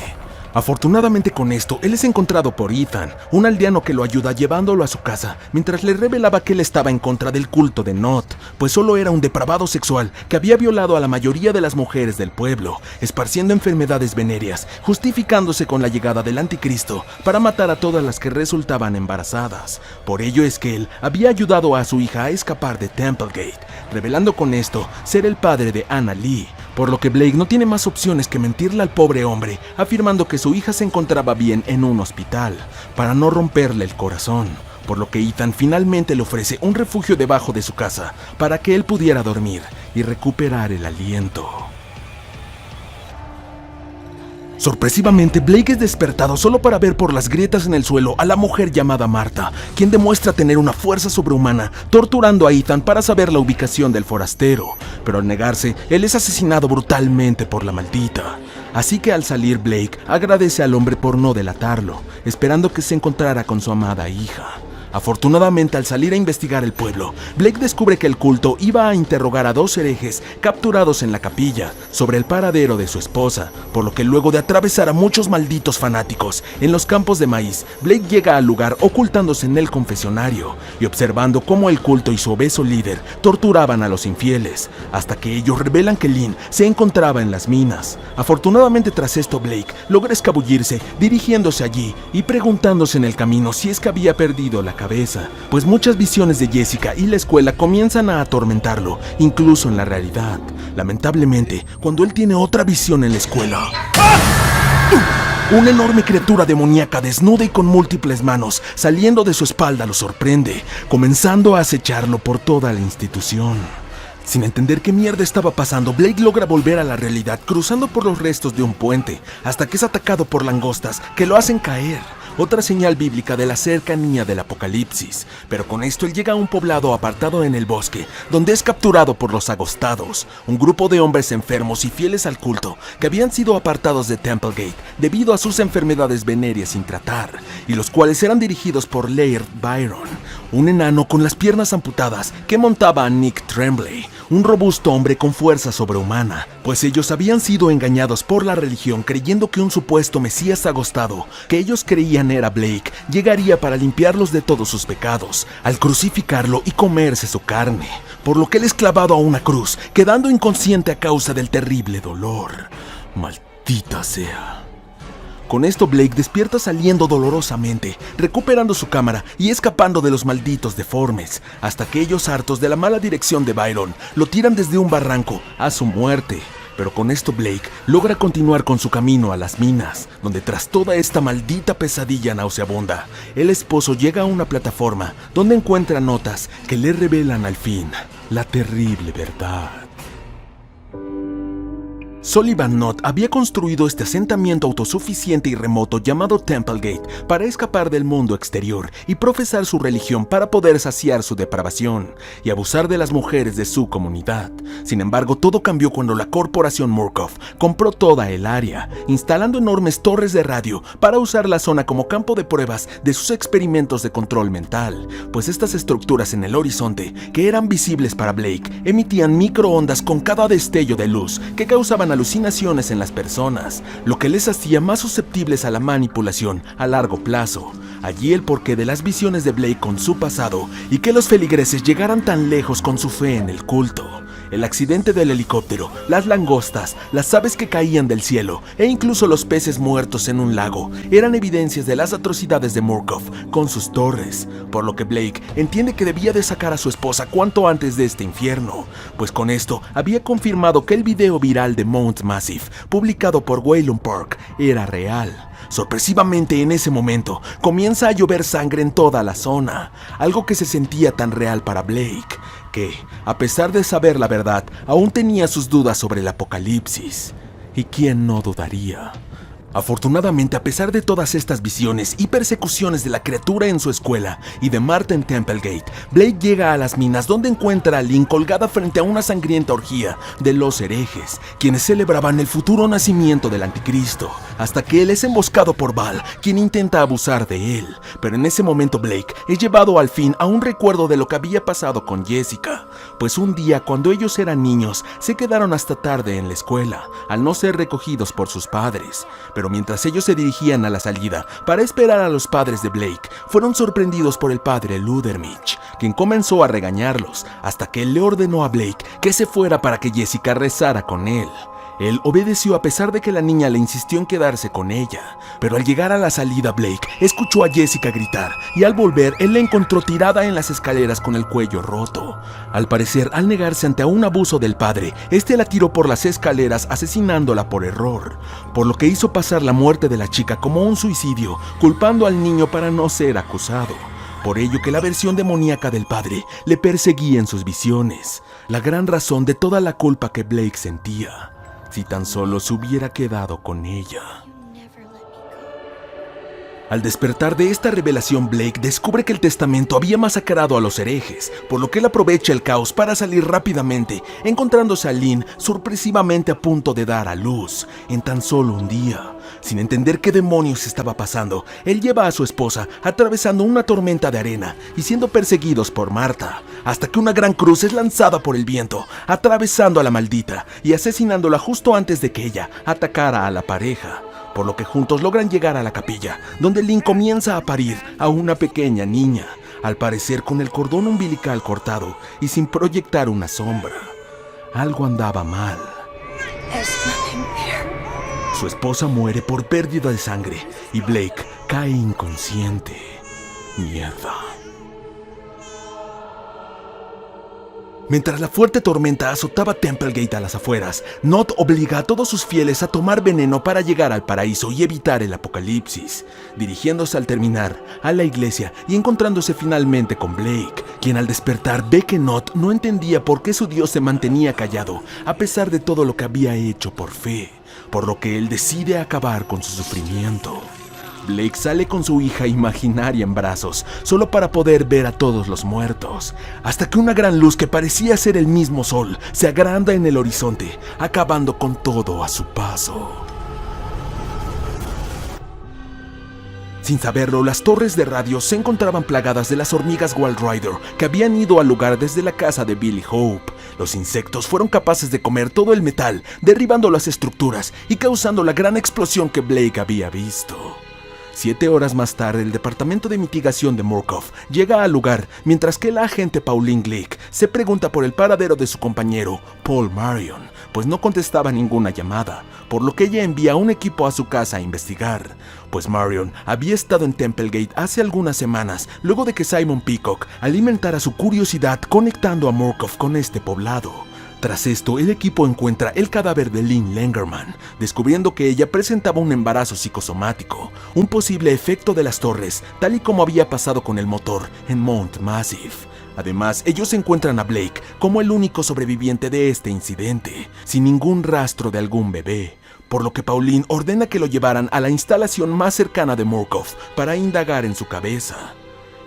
Afortunadamente, con esto, él es encontrado por Ethan, un aldeano que lo ayuda llevándolo a su casa, mientras le revelaba que él estaba en contra del culto de Knott, pues solo era un depravado sexual que había violado a la mayoría de las mujeres del pueblo, esparciendo enfermedades venéreas, justificándose con la llegada del Anticristo para matar a todas las que resultaban embarazadas. Por ello es que él había ayudado a su hija a escapar de Templegate, revelando con esto ser el padre de Anna Lee, por lo que Blake no tiene más opciones que mentirle al pobre hombre, afirmando que su hija se encontraba bien en un hospital, para no romperle el corazón, por lo que Ethan finalmente le ofrece un refugio debajo de su casa, para que él pudiera dormir y recuperar el aliento. Sorpresivamente, Blake es despertado solo para ver por las grietas en el suelo a la mujer llamada Marta, quien demuestra tener una fuerza sobrehumana, torturando a Ethan para saber la ubicación del forastero, pero al negarse, él es asesinado brutalmente por la maldita. Así que al salir, Blake agradece al hombre por no delatarlo, esperando que se encontrara con su amada hija. Afortunadamente, al salir a investigar el pueblo, Blake descubre que el culto iba a interrogar a 2 herejes capturados en la capilla sobre el paradero de su esposa, por lo que luego de atravesar a muchos malditos fanáticos en los campos de maíz, Blake llega al lugar ocultándose en el confesionario y observando cómo el culto y su obeso líder torturaban a los infieles, hasta que ellos revelan que Lynn se encontraba en las minas. Afortunadamente, tras esto, Blake logra escabullirse dirigiéndose allí y preguntándose en el camino si es que había perdido la cabeza, pues muchas visiones de Jessica y la escuela comienzan a atormentarlo, incluso en la realidad. Lamentablemente, cuando él tiene otra visión en la escuela, una enorme criatura demoníaca desnuda y con múltiples manos saliendo de su espalda lo sorprende, comenzando a acecharlo por toda la institución. Sin entender qué mierda estaba pasando, Blake logra volver a la realidad cruzando por los restos de un puente, hasta que es atacado por langostas que lo hacen caer. Otra señal bíblica de la cercanía del apocalipsis. Pero con esto él llega a un poblado apartado en el bosque, donde es capturado por los agostados, un grupo de hombres enfermos y fieles al culto, que habían sido apartados de Templegate debido a sus enfermedades venéreas sin tratar, y los cuales eran dirigidos por Laird Byron, un enano con las piernas amputadas que montaba a Nick Tremblay, un robusto hombre con fuerza sobrehumana, pues ellos habían sido engañados por la religión creyendo que un supuesto mesías agostado, que ellos creían era Blake, llegaría para limpiarlos de todos sus pecados, al crucificarlo y comerse su carne, por lo que él es clavado a una cruz, quedando inconsciente a causa del terrible dolor. Maldita sea. Con esto Blake despierta saliendo dolorosamente, recuperando su cámara y escapando de los malditos deformes, hasta que ellos, hartos de la mala dirección de Byron, lo tiran desde un barranco a su muerte. Pero con esto Blake logra continuar con su camino a las minas, donde tras toda esta maldita pesadilla nauseabunda, el esposo llega a una plataforma donde encuentra notas que le revelan al fin la terrible verdad. Sullivan Knott había construido este asentamiento autosuficiente y remoto llamado Templegate para escapar del mundo exterior y profesar su religión para poder saciar su depravación y abusar de las mujeres de su comunidad. Sin embargo, todo cambió cuando la corporación Murkoff compró toda el área, instalando enormes torres de radio para usar la zona como campo de pruebas de sus experimentos de control mental, pues estas estructuras en el horizonte, que eran visibles para Blake, emitían microondas con cada destello de luz que causaban alucinaciones en las personas, lo que les hacía más susceptibles a la manipulación a largo plazo. Allí el porqué de las visiones de Blake con su pasado y que los feligreses llegaran tan lejos con su fe en el culto. El accidente del helicóptero, las langostas, las aves que caían del cielo e incluso los peces muertos en un lago eran evidencias de las atrocidades de Murkoff con sus torres, por lo que Blake entiende que debía de sacar a su esposa cuanto antes de este infierno, pues con esto había confirmado que el video viral de Mount Massive, publicado por Wayland Park, era real. Sorpresivamente, en ese momento, comienza a llover sangre en toda la zona, algo que se sentía tan real para Blake, que, a pesar de saber la verdad, aún tenía sus dudas sobre el apocalipsis. ¿Y quién no dudaría? Afortunadamente, a pesar de todas estas visiones y persecuciones de la criatura en su escuela y de Marta en Templegate, Blake llega a las minas donde encuentra a Lynn colgada frente a una sangrienta orgía de los herejes, quienes celebraban el futuro nacimiento del anticristo, hasta que él es emboscado por Val, quien intenta abusar de él. Pero en ese momento Blake es llevado al fin a un recuerdo de lo que había pasado con Jessica, pues un día cuando ellos eran niños se quedaron hasta tarde en la escuela, al no ser recogidos por sus padres. Pero mientras ellos se dirigían a la salida para esperar a los padres de Blake, fueron sorprendidos por el padre Ludermich, quien comenzó a regañarlos, hasta que él le ordenó a Blake que se fuera para que Jessica rezara con él. Él obedeció a pesar de que la niña le insistió en quedarse con ella, pero al llegar a la salida Blake escuchó a Jessica gritar y al volver él la encontró tirada en las escaleras con el cuello roto. Al parecer, al negarse ante un abuso del padre, este la tiró por las escaleras asesinándola por error, por lo que hizo pasar la muerte de la chica como un suicidio, culpando al niño para no ser acusado. Por ello que la versión demoníaca del padre le perseguía en sus visiones, la gran razón de toda la culpa que Blake sentía. Si tan solo se hubiera quedado con ella. Al despertar de esta revelación, Blake descubre que el testamento había masacrado a los herejes, por lo que él aprovecha el caos para salir rápidamente, encontrándose a Lynn sorpresivamente a punto de dar a luz en tan solo un día, Sin entender qué demonios estaba pasando, él lleva a su esposa atravesando una tormenta de arena y siendo perseguidos por Marta, hasta que una gran cruz es lanzada por el viento, atravesando a la maldita y asesinándola justo antes de que ella atacara a la pareja, por lo que juntos logran llegar a la capilla, donde Lynn comienza a parir a una pequeña niña, al parecer con el cordón umbilical cortado y sin proyectar una sombra. Algo andaba mal. Su esposa muere por pérdida de sangre y Blake cae inconsciente. Mierda. Mientras la fuerte tormenta azotaba Templegate a las afueras, Nott obliga a todos sus fieles a tomar veneno para llegar al paraíso y evitar el apocalipsis, dirigiéndose al terminar a la iglesia y encontrándose finalmente con Blake, quien al despertar ve que Nott no entendía por qué su Dios se mantenía callado a pesar de todo lo que había hecho por fe, por lo que él decide acabar con su sufrimiento. Blake sale con su hija imaginaria en brazos, solo para poder ver a todos los muertos, hasta que una gran luz que parecía ser el mismo sol se agranda en el horizonte, acabando con todo a su paso. Sin saberlo, las torres de radio se encontraban plagadas de las hormigas Walrider que habían ido al lugar desde la casa de Billy Hope. Los insectos fueron capaces de comer todo el metal, derribando las estructuras y causando la gran explosión que Blake había visto. 7 horas más tarde, el departamento de mitigación de Murkoff llega al lugar, mientras que la agente Pauline Glick se pregunta por el paradero de su compañero, Paul Marion, pues no contestaba ninguna llamada, por lo que ella envía un equipo a su casa a investigar, pues Marion había estado en Templegate hace algunas semanas, luego de que Simon Peacock alimentara su curiosidad conectando a Murkoff con este poblado. Tras esto, el equipo encuentra el cadáver de Lynn Langermann, descubriendo que ella presentaba un embarazo psicosomático, un posible efecto de las torres, tal y como había pasado con el motor en Mount Massive. Además, ellos encuentran a Blake como el único sobreviviente de este incidente, sin ningún rastro de algún bebé, por lo que Pauline ordena que lo llevaran a la instalación más cercana de Murkoff para indagar en su cabeza.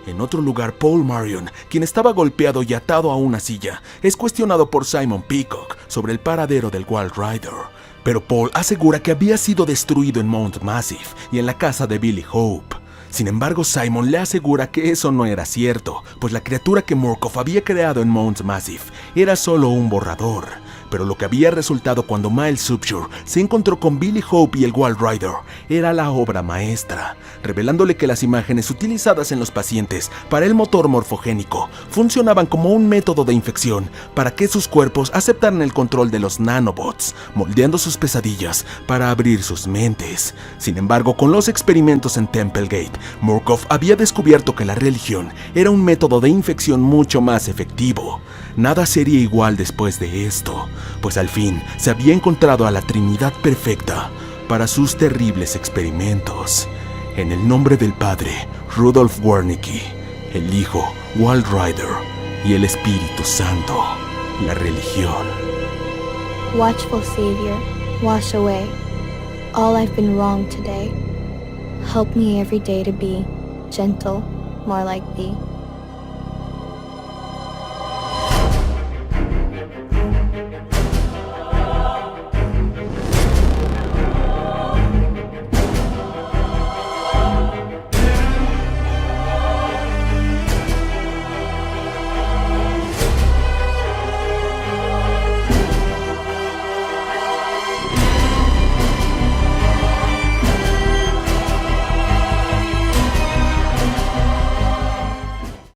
En otro lugar, Paul Marion, quien estaba golpeado y atado a una silla, es cuestionado por Simon Peacock sobre el paradero del Walrider, pero Paul asegura que había sido destruido en Mount Massive y en la casa de Billy Hope. Sin embargo, Simon le asegura que eso no era cierto, pues la criatura que Murkoff había creado en Mount Massive era solo un borrador, pero lo que había resultado cuando Miles Subshore se encontró con Billy Hope y el Walrider era la obra maestra, revelándole que las imágenes utilizadas en los pacientes para el motor morfogénico funcionaban como un método de infección para que sus cuerpos aceptaran el control de los nanobots, moldeando sus pesadillas para abrir sus mentes. Sin embargo, con los experimentos en Templegate, Murkoff había descubierto que la religión era un método de infección mucho más efectivo. Nada sería igual después de esto, pues al fin se había encontrado a la Trinidad perfecta para sus terribles experimentos. En el nombre del Padre, Rudolf Wernicke, el Hijo, Walrider y el Espíritu Santo, la religión. Watchful Savior, wash away all I've been wrong today. Help me every day to be gentle, more like thee.